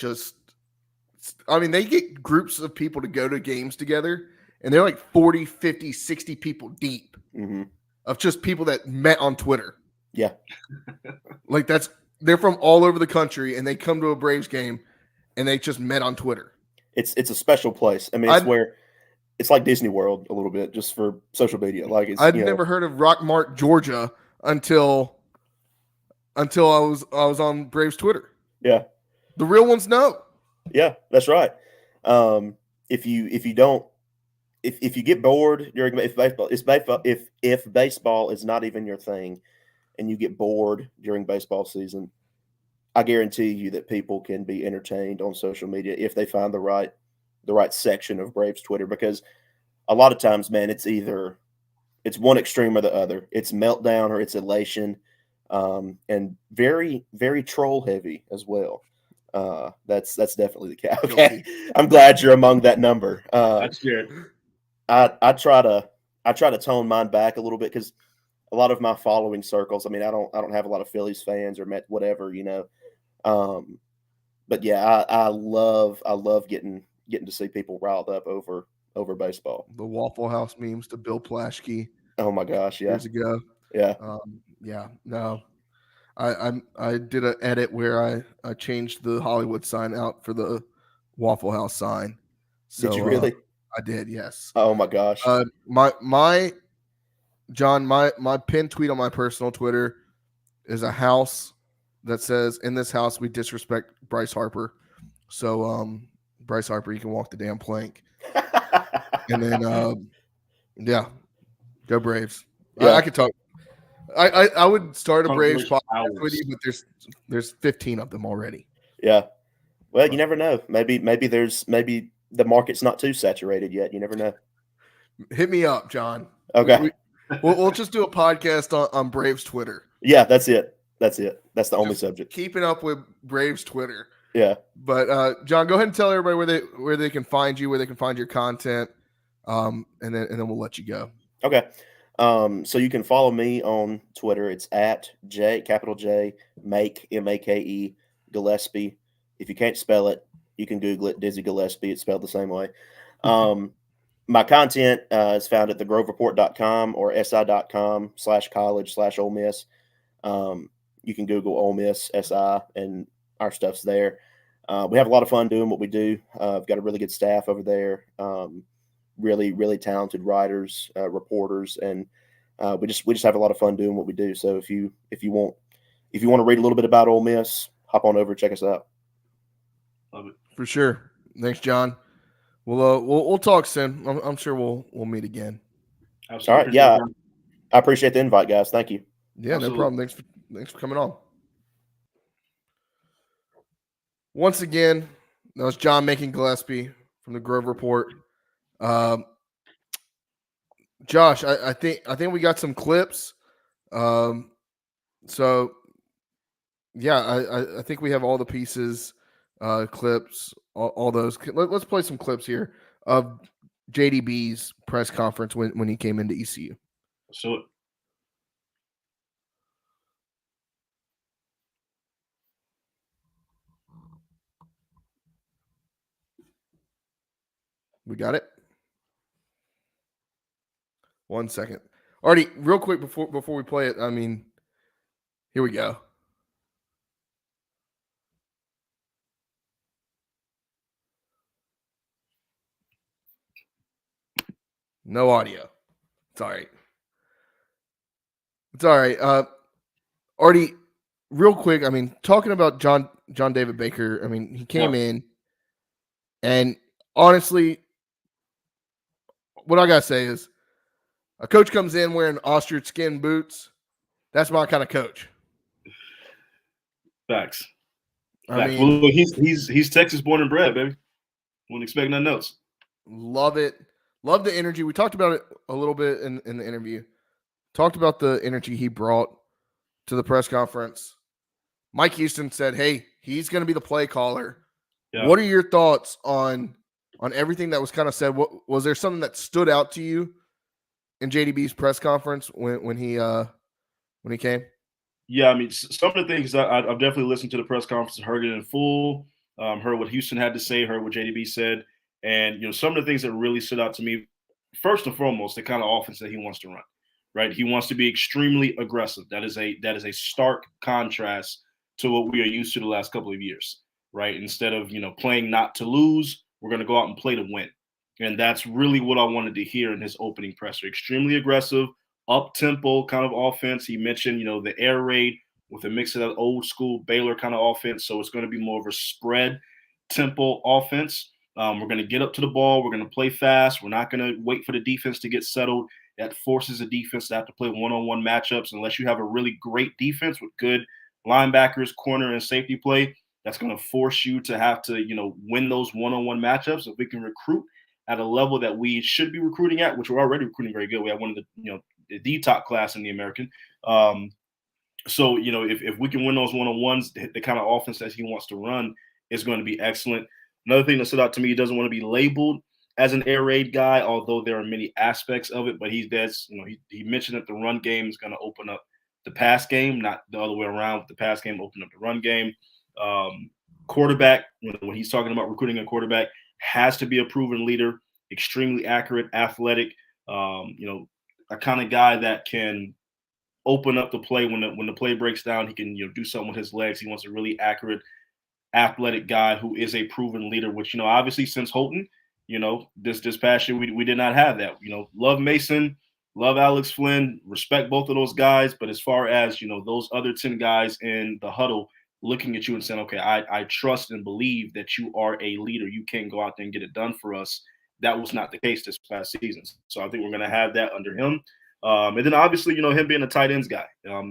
they get groups of people to go to games together, and they're like 40, 50, 60 people deep of just people that met on Twitter. Yeah. Like they're from all over the country, and they come to a Braves game, and they just met on Twitter. It's a special place. I mean, it's like Disney World a little bit, just for social media. Like I'd never heard of Rockmart, Georgia, until I was on Braves Twitter. Yeah, the real ones know. Yeah, that's right. If you get bored during if baseball is not even your thing, and you get bored during baseball season, I guarantee you that people can be entertained on social media if they find the right section of Braves Twitter, because a lot of times, man, it's one extreme or the other. It's meltdown or it's elation, and very, very troll heavy as well. That's definitely the case. Okay, I'm glad you're among that number. That's good. I try to tone mine back a little bit because a lot of my following circles. I mean, I don't have a lot of Phillies fans or met whatever, but yeah, I love getting to see people riled up over baseball. The Waffle House memes to Bill Plaschke. Oh my gosh, yeah. Years ago. Yeah. Yeah. No. I did an edit where I changed the Hollywood sign out for the Waffle House sign. So, did you really? I did, yes. Oh my gosh. My pinned tweet on my personal Twitter is a house that says, "In this house we disrespect Bryce Harper." So Bryce Harper, you can walk the damn plank. And then yeah, go Braves. Yeah. I could talk. I would start a Braves podcast with you, but there's 15 of them already. Yeah. Well, you never know. Maybe the market's not too saturated yet. You never know. Hit me up, John. Okay. We'll just do a podcast on Braves Twitter. Yeah, that's it. That's the only subject. Keeping up with Braves Twitter. Yeah. But John, go ahead and tell everybody where they can find you, where they can find your content, and then we'll let you go. Okay. So you can follow me on Twitter. It's at capital J Make MAKE Gillespie. If you can't spell it, you can Google it. Dizzy Gillespie. It's spelled the same way. My content is found at thegrovereport.com or si.com/college/Ole Miss. You can Google Ole Miss SI and our stuff's there. We have a lot of fun doing what we do. I've got a really good staff over there. Really, really talented writers, reporters, and we just have a lot of fun doing what we do. So if you want to read a little bit about Ole Miss, hop on over and check us out. Love it. For sure. Thanks, John. We'll talk soon. I'm sure we'll meet again. Absolutely. All right. Yeah. I appreciate the invite, guys. Thank you. Yeah, Absolutely. No problem. Thanks for coming on. Once again, that was John Making Gillespie from the Grove Report. Josh, I think we got some clips. So yeah, I think we have all the pieces, clips, all those. Let's play some clips here of JDB's press conference when he came into ECU. So we got it. 1 second. Artie, real quick before we play it, I mean, here we go. No audio. It's all right. It's all right. Artie, real quick, I mean, talking about John David Baker, I mean, he came in, and honestly, what I gotta say is, a coach comes in wearing ostrich skin boots. That's my kind of coach. Facts. I mean, well, he's Texas born and bred, baby. Wouldn't expect nothing else. love it. Love the energy. We talked about it a little bit in the interview. Talked about the energy he brought to the press conference. Mike Houston said, hey, he's going to be the play caller. Yeah. What are your thoughts on everything that was kind of said? Was there something that stood out to you in JDB's press conference when he came? Yeah, I mean, some of the things I've definitely listened to the press conference, heard it in full, heard what Houston had to say, heard what JDB said. And, some of the things that really stood out to me, first and foremost, the kind of offense that he wants to run, right? He wants to be extremely aggressive. That is a stark contrast to what we are used to the last couple of years, right? Instead of, playing not to lose, we're going to go out and play to win. And that's really what I wanted to hear in his opening presser. Extremely aggressive, up-tempo kind of offense. He mentioned, the air raid with a mix of that old school Baylor kind of offense. So it's going to be more of a spread tempo offense. We're going to get up to the ball. We're going to play fast. We're not going to wait for the defense to get settled. That forces a defense to have to play one-on-one matchups. Unless you have a really great defense with good linebackers, corner, and safety play, that's going to force you to have to, win those one-on-one matchups. If we can recruit at a level that we should be recruiting at, which we're already recruiting very good. We have one of the top class in the American. So, if we can win those one-on-ones, the kind of offense that he wants to run is going to be excellent. Another thing that stood out to me, he doesn't want to be labeled as an air raid guy, although there are many aspects of it. But he mentioned that the run game is going to open up the pass game, not the other way around. With the pass game, open up the run game. Quarterback, when he's talking about recruiting a quarterback, has to be a proven leader, extremely accurate, athletic. A kind of guy that can open up the play when the play breaks down. He can do something with his legs. He wants a really accurate, athletic guy who is a proven leader. Which obviously since Holton, this past year we did not have that. Love Mason, love Alex Flynn, respect both of those guys. But as far as those other 10 guys in the huddle looking at you and saying, okay, I trust and believe that you are a leader. You can go out there and get it done for us. That was not the case this past season. So I think we're going to have that under him. And then obviously, him being a tight ends guy,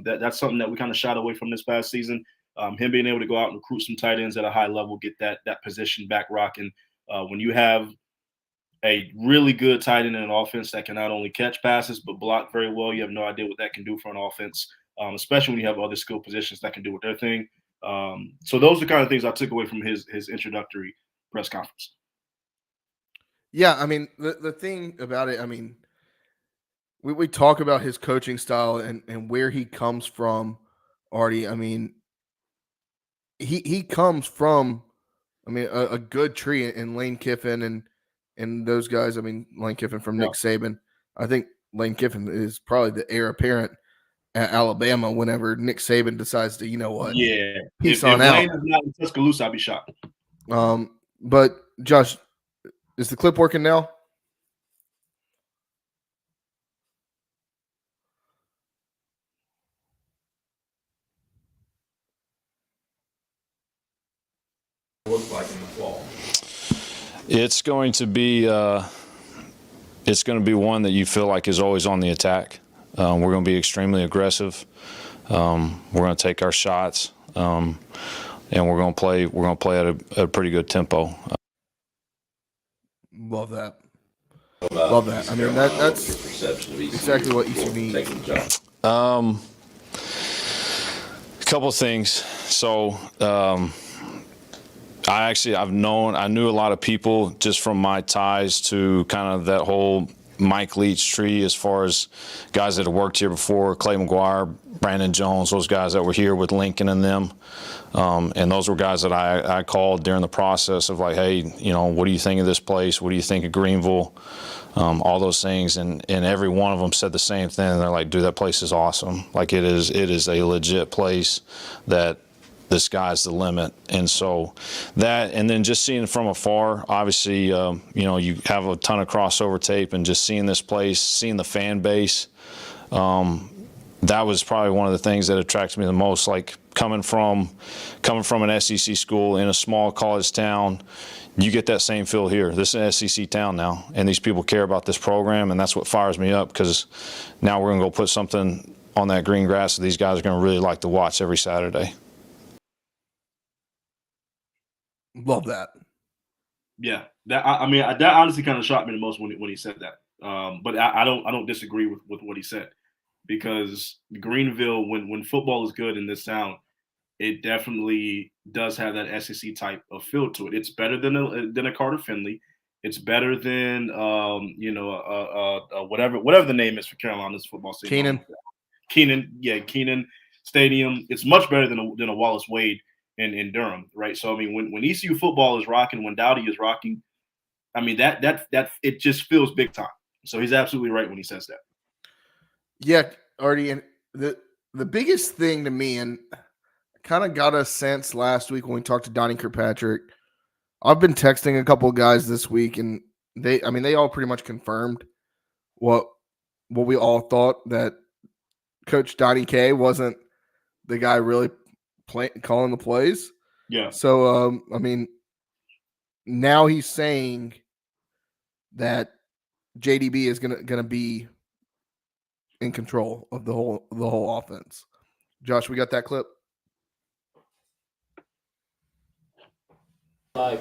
that's something that we kind of shied away from this past season. Him being able to go out and recruit some tight ends at a high level, get that position back rocking. When you have a really good tight end in an offense that can not only catch passes but block very well, you have no idea what that can do for an offense, especially when you have other skill positions that can do their thing. So those are the kind of things I took away from his introductory press conference. Yeah, I mean, the thing about it, I mean, we talk about his coaching style and where he comes from, Artie. I mean, he comes from, a good tree in Lane Kiffin and those guys. I mean, Lane Kiffin from Nick Saban. I think Lane Kiffin is probably the heir apparent at Alabama whenever Nick Saban decides to, peace on out. Lane is not in Tuscaloosa, I'd be shocked. But Josh, is the clip working now? Look like in the fall? It's going to be one that you feel like is always on the attack. We're going to be extremely aggressive. We're going to take our shots, and we're going to play. We're going to play at a pretty good tempo. Love that. Love that. I mean, that's exactly what ECU needs. A couple of things. So. I knew a lot of people just from my ties to kind of that whole Mike Leach tree, as far as guys that have worked here before, Clay McGuire, Brandon Jones, those guys that were here with Lincoln and them. And those were guys that I called during the process of like, hey, what do you think of this place? What do you think of Greenville? All those things. And every one of them said the same thing. They're like, dude, that place is awesome. Like it is a legit place that the sky's the limit. And so that, and then just seeing from afar, obviously, you have a ton of crossover tape, and just seeing this place, seeing the fan base, that was probably one of the things that attracted me the most. Like coming from an SEC school in a small college town, you get that same feel here. This is an SEC town now, and these people care about this program, and that's what fires me up, because now we're going to go put something on that green grass that these guys are going to really like to watch every Saturday. Love that. Yeah, that honestly kind of shocked me the most when he said that. But I don't disagree with what he said, because Greenville, when football is good in this town, it definitely does have that SEC type of feel to it. It's better than a Carter Finley. It's better than whatever the name is for Carolina's football stadium. Kenan Stadium. It's much better than a Wallace Wade in Durham, right? So I mean, when ECU football is rocking, when Dowdy is rocking, I mean that it just feels big time. So he's absolutely right when he says that. Yeah, Artie, and the biggest thing to me, and kind of got a sense last week when we talked to Donnie Kirkpatrick. I've been texting a couple of guys this week, and they all pretty much confirmed what we all thought, that Coach Donnie K wasn't the guy really calling the plays. Yeah. So I mean, now he's saying that JDB is gonna be in control of the whole offense. Josh, we got that clip. Like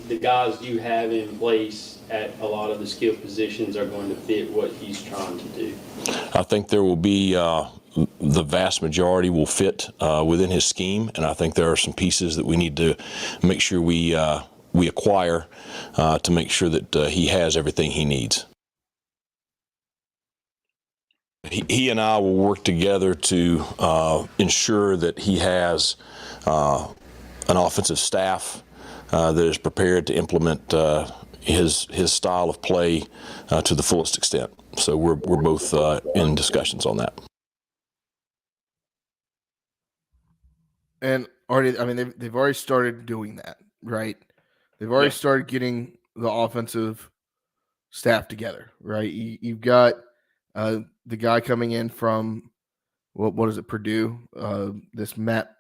the guys you have in place at a lot of the skill positions are going to fit what he's trying to do? I think there will be the vast majority will fit within his scheme, and I think there are some pieces that we need to make sure we acquire to make sure that he has everything he needs. He and I will work together to ensure that he has an offensive staff that is prepared to implement his style of play to the fullest extent. So we're both in discussions on that. And already, I mean, they've already started doing that, right? They've already started getting the offensive staff together, right? You've got the guy coming in from what is it, Purdue? Matt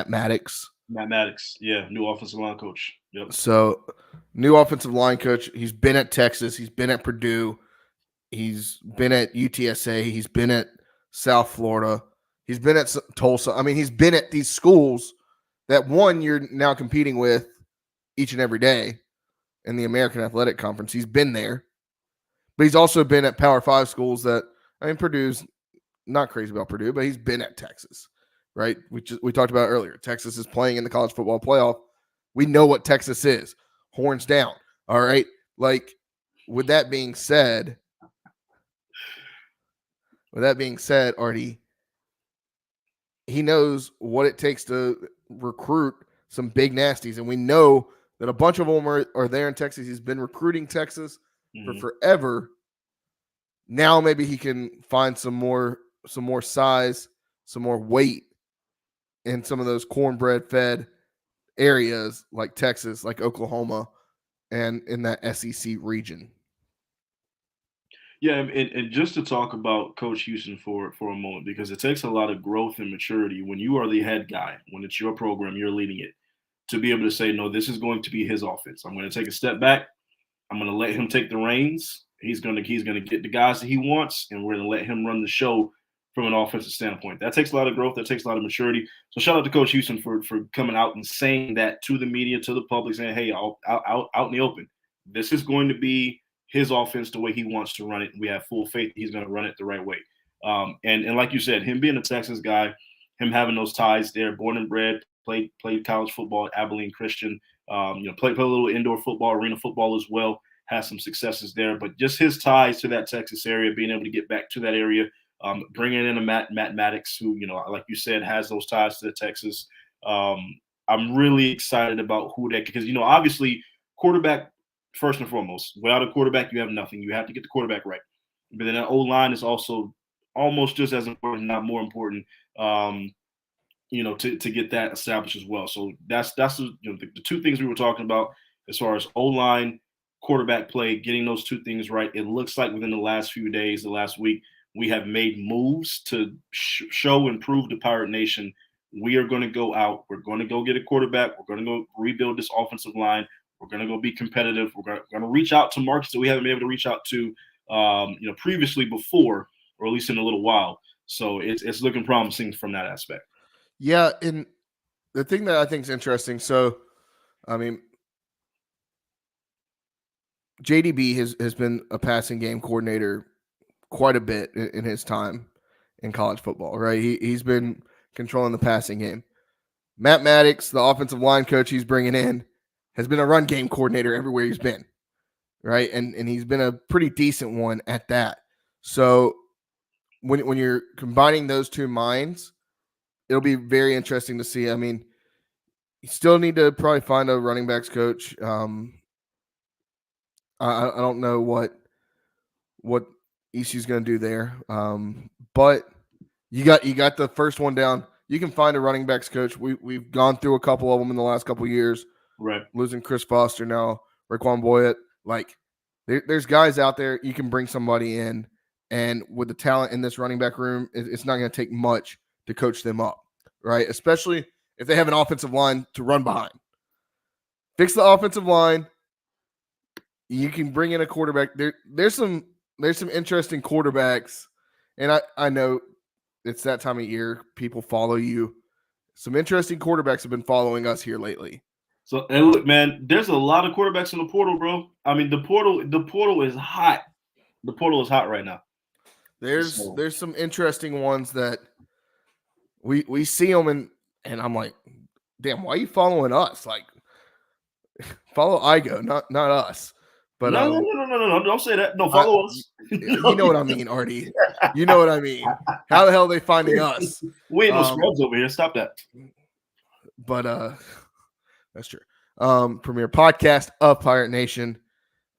Maddox. Matt Maddox, yeah, new offensive line coach. Yep. So, new offensive line coach. He's been at Texas. He's been at Purdue. He's been at UTSA. He's been at South Florida. He's been at Tulsa. I mean, he's been at these schools that, one, you're now competing with each and every day in the American Athletic Conference. He's been there. But he's also been at Power 5 schools that, I mean, Purdue's not crazy about Purdue, but he's been at Texas. Right, we talked about earlier. Texas is playing in the college football playoff. We know what Texas is, horns down. All right, like with that being said, Artie, he knows what it takes to recruit some big nasties, and we know that a bunch of them are there in Texas. He's been recruiting Texas for forever. Now maybe he can find some more size, some more weight in some of those cornbread fed areas like Texas, like Oklahoma, and in that SEC region. Yeah, and just to talk about Coach Houston for a moment, because it takes a lot of growth and maturity when you are the head guy, when it's your program, you're leading it, to be able to say, no, this is going to be his offense. I'm going to take a step back. I'm going to let him take the reins. He's going to get the guys that he wants, and we're going to let him run the show from an offensive standpoint. That takes a lot of growth. That takes a lot of maturity. So shout out to Coach Houston for coming out and saying that to the media, to the public, saying, hey, out in the open, this is going to be his offense the way he wants to run it. We have full faith he's going to run it the right way. And like you said, him being a Texas guy, him having those ties there, born and bred, played college football at Abilene Christian, played a little indoor football, arena football as well, has some successes there. But just his ties to that Texas area, being able to get back to that area, bringing in a Matt Maddox, who, like you said, has those ties to the Texas. I'm really excited about who that, because, obviously quarterback first and foremost. Without a quarterback, you have nothing. You have to get the quarterback right. But then that O-line is also almost just as important, not more important, to get that established as well. So that's the two things we were talking about as far as O-line, quarterback play, getting those two things right. It looks like within the last few days, the last week, We have made moves to show and prove to Pirate Nation we are going to go out. We're going to go get a quarterback. We're going to go rebuild this offensive line. We're going to go be competitive. We're going to reach out to markets that we haven't been able to reach out to, previously before, or at least in a little while. So it's looking promising from that aspect. Yeah, and the thing that I think is interesting, so, I mean, JDB has been a passing game coordinator quite a bit in his time in college football, right? He's been controlling the passing game. Matt Maddox, the offensive line coach he's bringing in, has been a run game coordinator everywhere he's been, right? And he's been a pretty decent one at that. So when you're combining those two minds, it'll be very interesting to see. I mean, you still need to probably find a running backs coach. I don't know what ECU's going to do there, but you got the first one down. You can find a running backs coach. We've gone through a couple of them in the last couple of years. Right, losing Chris Foster now, Raquan Boyett. Like there's guys out there you can bring somebody in, and with the talent in this running back room, it's not going to take much to coach them up, right? Especially if they have an offensive line to run behind. Fix the offensive line. You can bring in a quarterback. There's some interesting quarterbacks, and I know it's that time of year. People follow you. Some interesting quarterbacks have been following us here lately. So, and look, man, there's a lot of quarterbacks in the portal, bro. I mean, the portal is hot. The portal is hot right now. There's some interesting ones that we see them, and I'm like, damn, why are you following us? Like, follow Igo, not us. But no, don't say that. No, follow us. You know what I mean, Artie. You know what I mean. How the hell are they finding us? We ain't no scrubs over here. Stop that. But that's true. Premier podcast of Pirate Nation.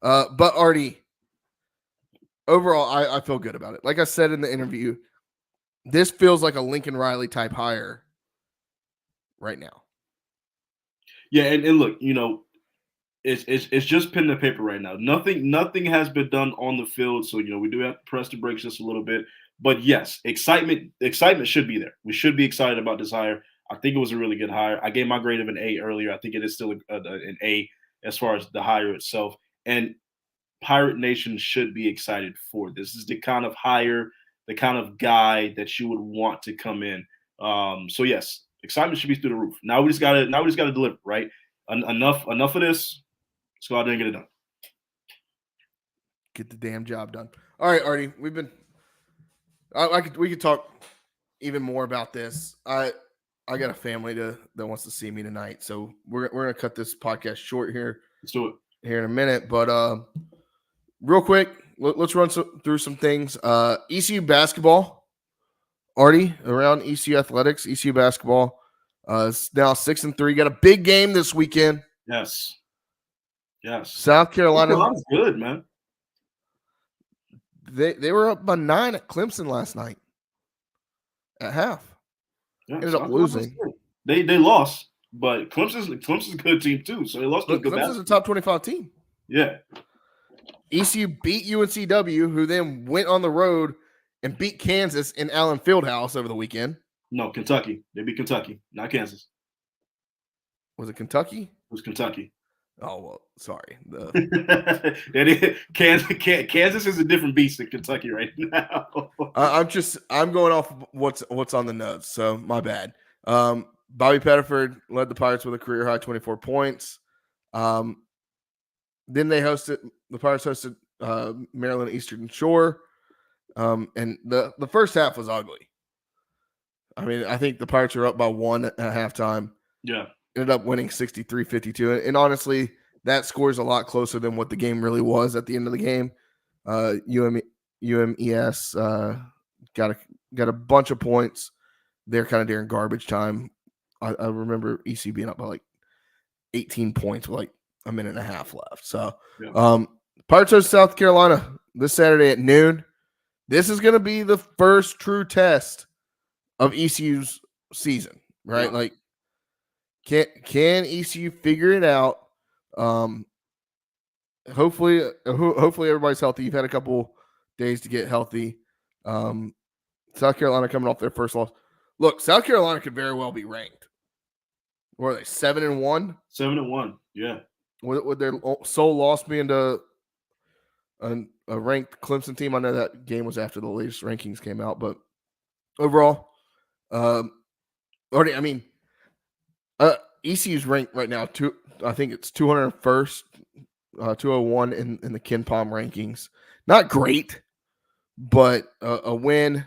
But Artie, overall, I feel good about it. Like I said in the interview, this feels like a Lincoln Riley type hire right now. Yeah, and look, it's just pen to paper right now. Nothing has been done on the field, so we do have to press the brakes just a little bit. But yes, excitement should be there. We should be excited about this hire. I think it was a really good hire. I gave my grade of an A earlier. I think it is still an A as far as the hire itself. And Pirate Nation should be excited for this. This is the kind of hire, the kind of guy that you would want to come in. So yes, excitement should be through the roof. Now we just gotta deliver, right? Enough of this. Let's go out there and get it done. Get the damn job done. All right, Artie. We could talk even more about this. I got a family that wants to see me tonight, so we're gonna cut this podcast short here. Let's do it here in a minute. But real quick, let's run through some things. ECU basketball, Artie, around ECU athletics. ECU basketball is now 6-3. Got a big game this weekend. Yes. South Carolina. That's good, man. They were up by 9 at Clemson last night at half. Yeah, ended up losing. They lost, but Clemson's a good team too. So they lost to a good Clemson's a top 25 team. Yeah. ECU beat UNCW, who then went on the road and beat Kansas in Allen Fieldhouse over the weekend. No, Kentucky. They beat Kentucky, not Kansas. Was it Kentucky? It was Kentucky. Oh, well, sorry. Kansas is a different beast than Kentucky right now. I'm going off what's on the notes, so my bad. Bobby Pettiford led the Pirates with a career high 24 points. Then the Pirates hosted Maryland Eastern Shore. And the first half was ugly. I mean, I think the Pirates were up by 1 at halftime. Yeah. Ended up winning 63-52. And honestly, that score is a lot closer than what the game really was at the end of the game. UMES got a bunch of points. They're kind of during garbage time. I remember EC being up by like 18 points with like a minute and a half left. So Pirates host South Carolina this Saturday at noon. This is going to be the first true test of ECU's season, right? Yeah. Like, can ECU figure it out? Hopefully everybody's healthy. You've had a couple days to get healthy. South Carolina coming off their first loss. Look, South Carolina could very well be ranked. What are they, 7-1? 7-1. Yeah. Would their sole loss be into a ranked Clemson team? I know that game was after the latest rankings came out, but overall, ECU's ranked right now. I think it's 201st, 201 in the KenPom rankings. Not great, but a win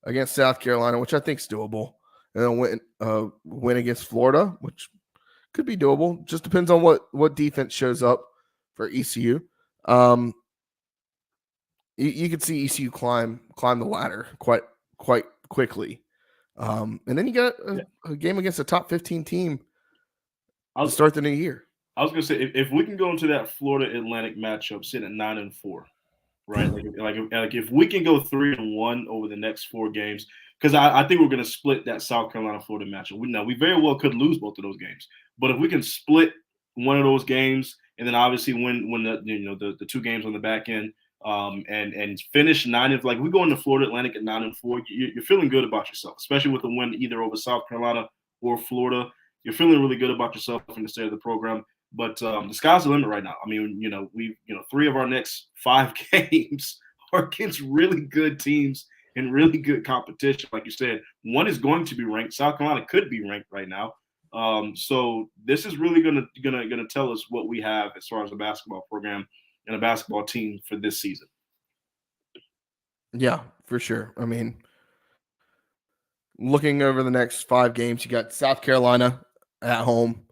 against South Carolina, which I think is doable, and then win against Florida, which could be doable. Just depends on what defense shows up for ECU. You could see ECU climb the ladder quite quickly. And then you got a game against a top 15 team to start the new year. I was gonna say if we can go into that Florida Atlantic matchup sitting at 9-4, right? Like if we can go 3-1 over the next 4 games, because I think we're gonna split that South Carolina Florida matchup. We very well could lose both of those games, but if we can split one of those games and then obviously win the 2 games on the back end, and finish 9, like we go into Florida Atlantic at 9-4, you're feeling good about yourself, especially with a win either over South Carolina or Florida. You're feeling really good about yourself in the state of the program. But the sky's the limit right now. I mean, 3 of our next 5 games are against really good teams and really good competition. Like you said, one is going to be ranked. South Carolina could be ranked right now. So this is really gonna tell us what we have as far as a basketball program and a basketball team for this season. Yeah, for sure. I mean, looking over the next 5 games, you got South Carolina at home.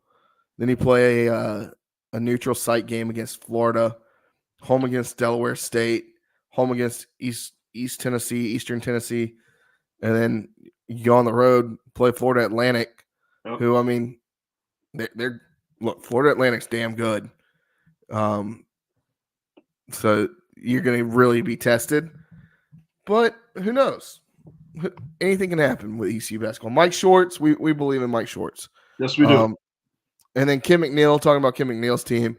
Then you play a neutral site game against Florida, home against Delaware State, home against Eastern Tennessee, and then you go on the road, play Florida Atlantic, who, I mean, Florida Atlantic's damn good. So you're going to really be tested. But who knows? Anything can happen with ECU basketball. Mike Shorts, we believe in Mike Shorts. Yes, we do. And then Kim McNeil, talking about Kim McNeil's team,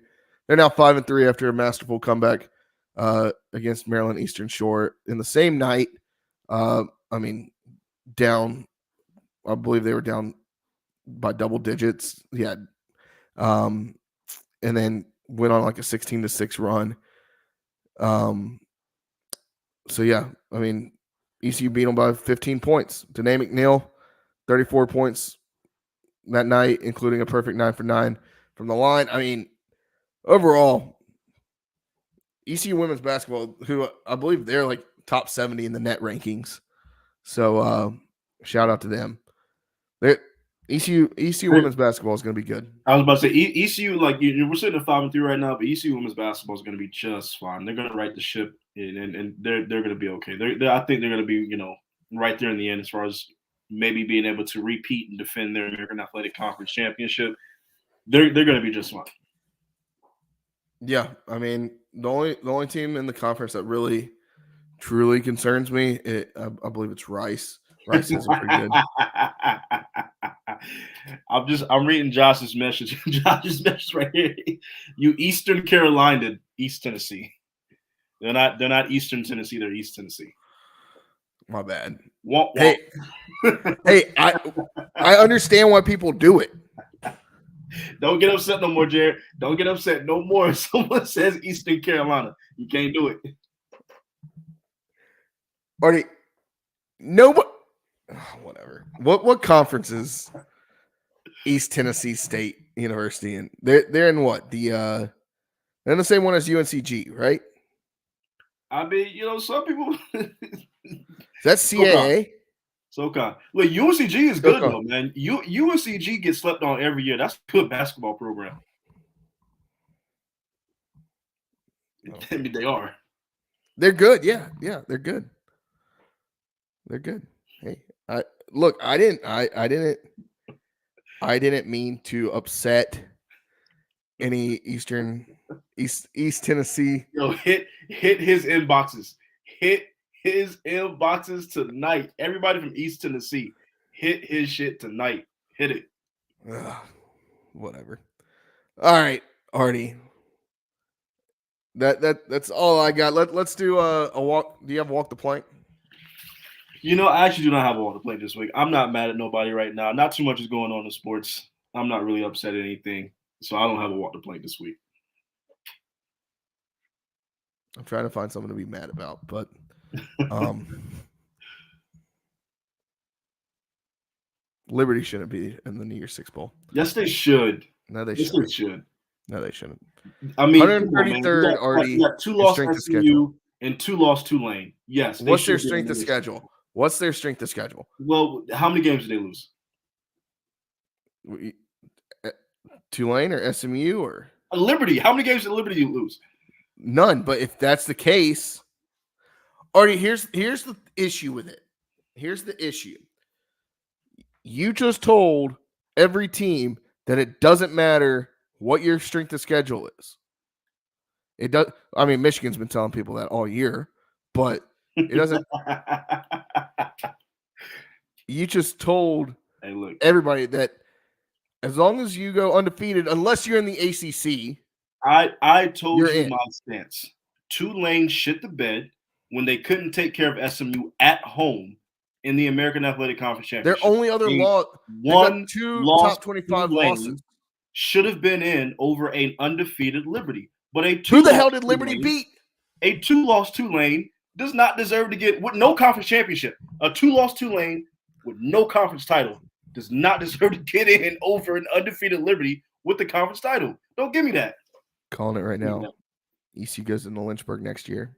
they're now 5-3 after a masterful comeback against Maryland Eastern Shore in the same night. Down, I believe they were down by double digits. Yeah. And then went on like a 16-6 run. So yeah, I mean, ECU beat them by 15 points. Danae McNeil, 34 points that night, including a perfect 9 for 9 from the line. I mean, overall, ECU women's basketball, who I believe they're like top 70 in the net rankings. So shout out to them. ECU women's basketball is going to be good. I was about to say ECU, like we're sitting at 5-3 right now, but ECU women's basketball is going to be just fine. They're going to right the ship, and they're going to be okay. I think they're going to be right there in the end as far as maybe being able to repeat and defend their American Athletic Conference championship. They're going to be just fine. Yeah, I mean, the only team in the conference that really truly concerns me, I believe it's Rice. Rice is pretty good. I'm reading Josh's message. Josh's message right here. You Eastern Carolina, East Tennessee. They're not Eastern Tennessee. They're East Tennessee. My bad. Hey, I understand why people do it. Don't get upset no more, Jared. Don't get upset no more. If someone says Eastern Carolina, you can't do it. Artie, whatever. What conference is East Tennessee State University in? They're in what? They're in the same one as UNCG, right? I mean, some people. That's CAA. SoCon. Look, UNCG is good though, man. UNCG gets slept on every year. That's a good basketball program. I mean, they are. They're good. Yeah, they're good. They're good. Hey, I didn't mean to upset any East Tennessee. Yo, hit his inboxes. Hit his inboxes tonight. Everybody from East Tennessee, hit his shit tonight. Hit it. Whatever. All right, Artie. That's all I got. Let's do a walk. Do you have walk the plank? I actually do not have a lot to play this week. I'm not mad at nobody right now. Not too much is going on in sports. I'm not really upset at anything, so I don't have a lot to play this week. I'm trying to find something to be mad about, but Liberty shouldn't be in the New Year's Six Bowl. Yes, they should. No, they Yes, shouldn't. they should. No, they shouldn't. I mean, come on, man. 133rd already. You got 2 in lost strength of SMU schedule. and 2 lost Tulane. Yes. they What's their should be in strength the of New Year's Six schedule? Bowl. What's their strength of schedule? Well, how many games did they lose? Tulane or SMU or Liberty. How many games did Liberty lose? none? But if that's the case, already here's the issue with it. Here's the issue. You just told every team that it doesn't matter what your strength of schedule is. It does. I mean, Michigan's been telling people that all year, but it doesn't. You just told Hey, look. everybody that as long as you go undefeated, unless you're in the ACC, I told You're you in. my stance. Tulane shit the bed when they couldn't take care of SMU at home in the American Athletic Conference their Championship. only other They loss, One 2 loss top 25 Tulane losses. should have been in over an undefeated Liberty. But Who the hell did Liberty beat? A 2-loss Tulane does not deserve to get with no conference championship. A 2-loss Tulane with no conference title does not deserve to get in over an undefeated Liberty with the conference title. Don't give me that. Calling it right Give me now. ECU goes into Lynchburg next year,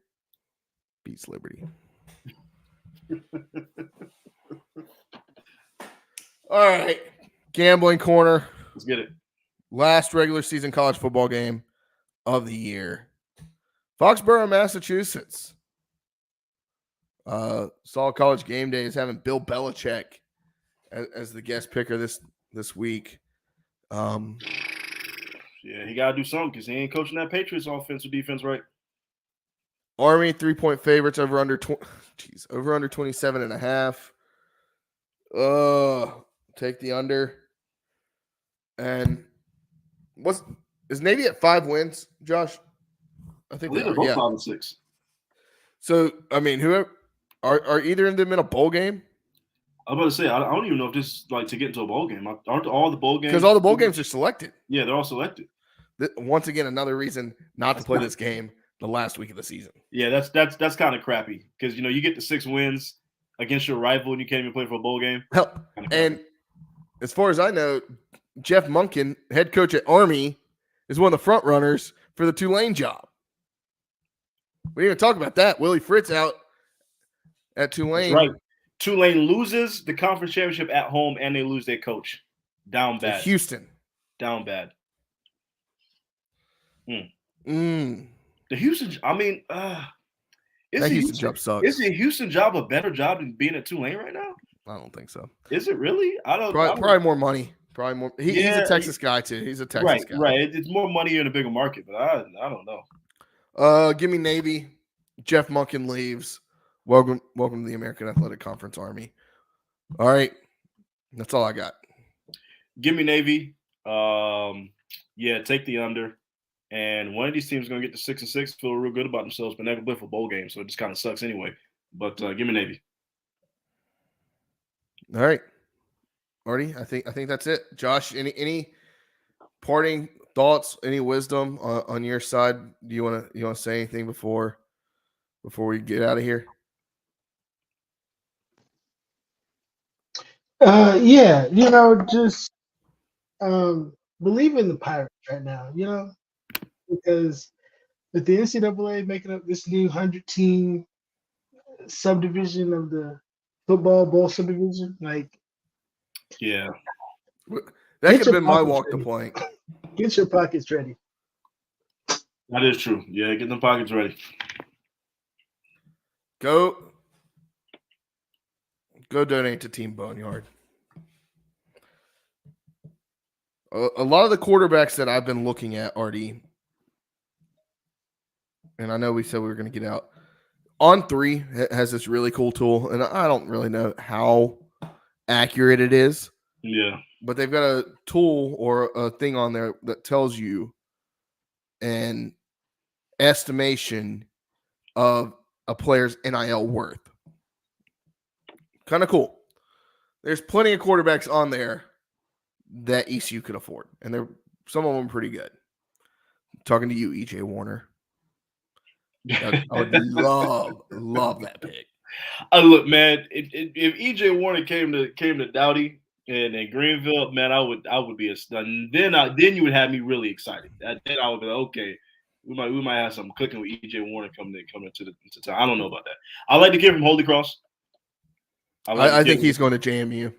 beats Liberty. All right, gambling corner. Let's get it. Last regular season college football game of the year. Foxborough, Massachusetts. Saw College Game Day is having Bill Belichick as the guest picker this week. Yeah, he got to do something because he ain't coaching that Patriots offense or defense right. Army 3-point favorites over under 27.5. Take the under. And is Navy at 5 wins, Josh? I I think believe they they're are, both yeah. 5-6. So I mean, whoever are either of them in a bowl game? I'm about to say I don't even know if this is like to get into a bowl game. Aren't all the bowl games? Because all the bowl games are selected. Yeah, they're all selected. Once again, another reason not to play this game the last week of the season. Yeah, that's kind of crappy because you get the 6 wins against your rival and you can't even play for a bowl game. Hell, Kinda crappy. and as far as I know, Jeff Monken, head coach at Army, is one of the front runners for the Tulane job. We didn't even talk about that. Willie Fritz out at Tulane. That's right. Tulane loses the conference championship at home and they lose their coach. Down to bad. Houston. Down bad. Mm. The Houston, I mean, is That the Houston job sucks. Is the Houston job a better job than being at Tulane right now? I don't think so. Is it really? I don't. Probably more money. Probably more. He's Yeah, a Texas guy too. He's a Texas guy. Right. It's more money in a bigger market, but I don't know. Give me Navy. Jeff Monken leaves. Welcome to the American Athletic Conference Army. All right. That's all I got. Give me Navy. Yeah, take the under. And one of these teams is going to get to 6-6, feel real good about themselves, but never play for a bowl game, so it just kind of sucks anyway. But give me Navy. All right. Marty, I think that's it. Josh, any parting thoughts, any wisdom on your side? Do you want to say anything before we get out of here? Yeah, just believe in the Pirates right now, because with the NCAA making up this new 100-team subdivision of the football bowl subdivision, like, Yeah. That Get could have your been my pockets walk to ready. plank. get your pockets ready. That is true. Yeah, get them pockets ready. Go donate to Team Boneyard. A lot of the quarterbacks that I've been looking at, Artie, and I know we said we were going to get out, On3 has this really cool tool, and I don't really know how accurate it is, Yeah. but they've got a tool or a thing on there that tells you an estimation of a player's NIL worth. Kind of cool. There's plenty of quarterbacks on there that ECU could afford, and some of them pretty good. I'm talking to you, EJ Warner. I would love that pick. Look, man, if EJ Warner came to Dowdy and Greenville, man, I would be a stun. Then you would have me really excited. Then I would be like, okay, we might have something cooking with EJ Warner coming into town. I don't know about that. I like the kid from Holy Cross. I think he's going to JMU.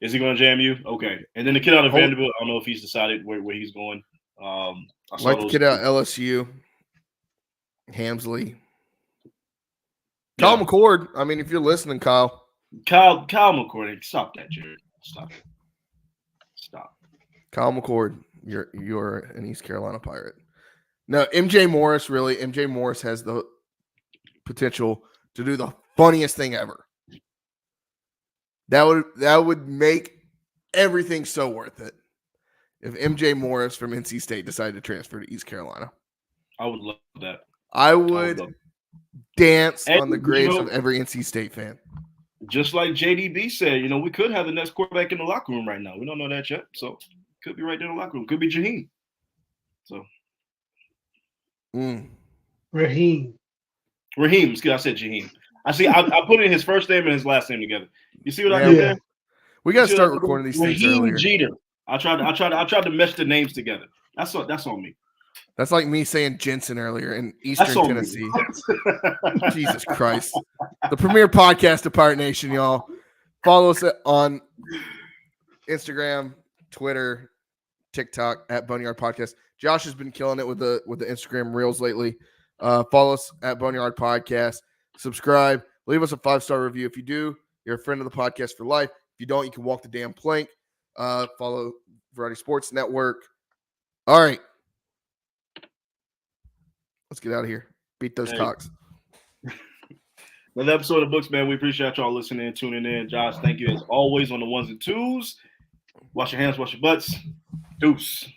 Is he going to JMU? Okay, and then the kid out of Vanderbilt, I don't know if he's decided where he's going. I like the kid out of LSU. Hamsley. Kyle McCord. I mean, if you're listening, Kyle McCord, stop that, Jared. Stop. Kyle McCord, you're an East Carolina Pirate. No, MJ Morris has the potential to do the funniest thing ever. That would make everything so worth it if MJ Morris from NC State decided to transfer to East Carolina. I would love that. I would dance on the graves of every NC State fan. Just like JDB said, we could have the next quarterback in the locker room right now. We don't know that yet, so could be right there in the locker room. Could be Jaheim. So, Raheem. I said Jaheim. I put in his first name and his last name together. You see what I did there? We got to start recording these things earlier. Jeter. I tried to mesh the names together. That's on me. That's like me saying Jensen earlier in Eastern Tennessee. Jesus Christ. The premier podcast of Pirate Nation, y'all. Follow us on Instagram, Twitter, TikTok at Boneyard Podcast. Josh has been killing it with the Instagram reels lately. Follow us at Boneyard Podcast. Subscribe. Leave us a 5-star review. If you do, you're a friend of the podcast for life. If you don't, you can walk the damn plank. Follow Variety Sports Network. All right. Let's get out of here. Beat those cocks. Another episode of Books, man. We appreciate y'all listening and tuning in. Josh, thank you as always on the ones and twos. Wash your hands, wash your butts. Deuce.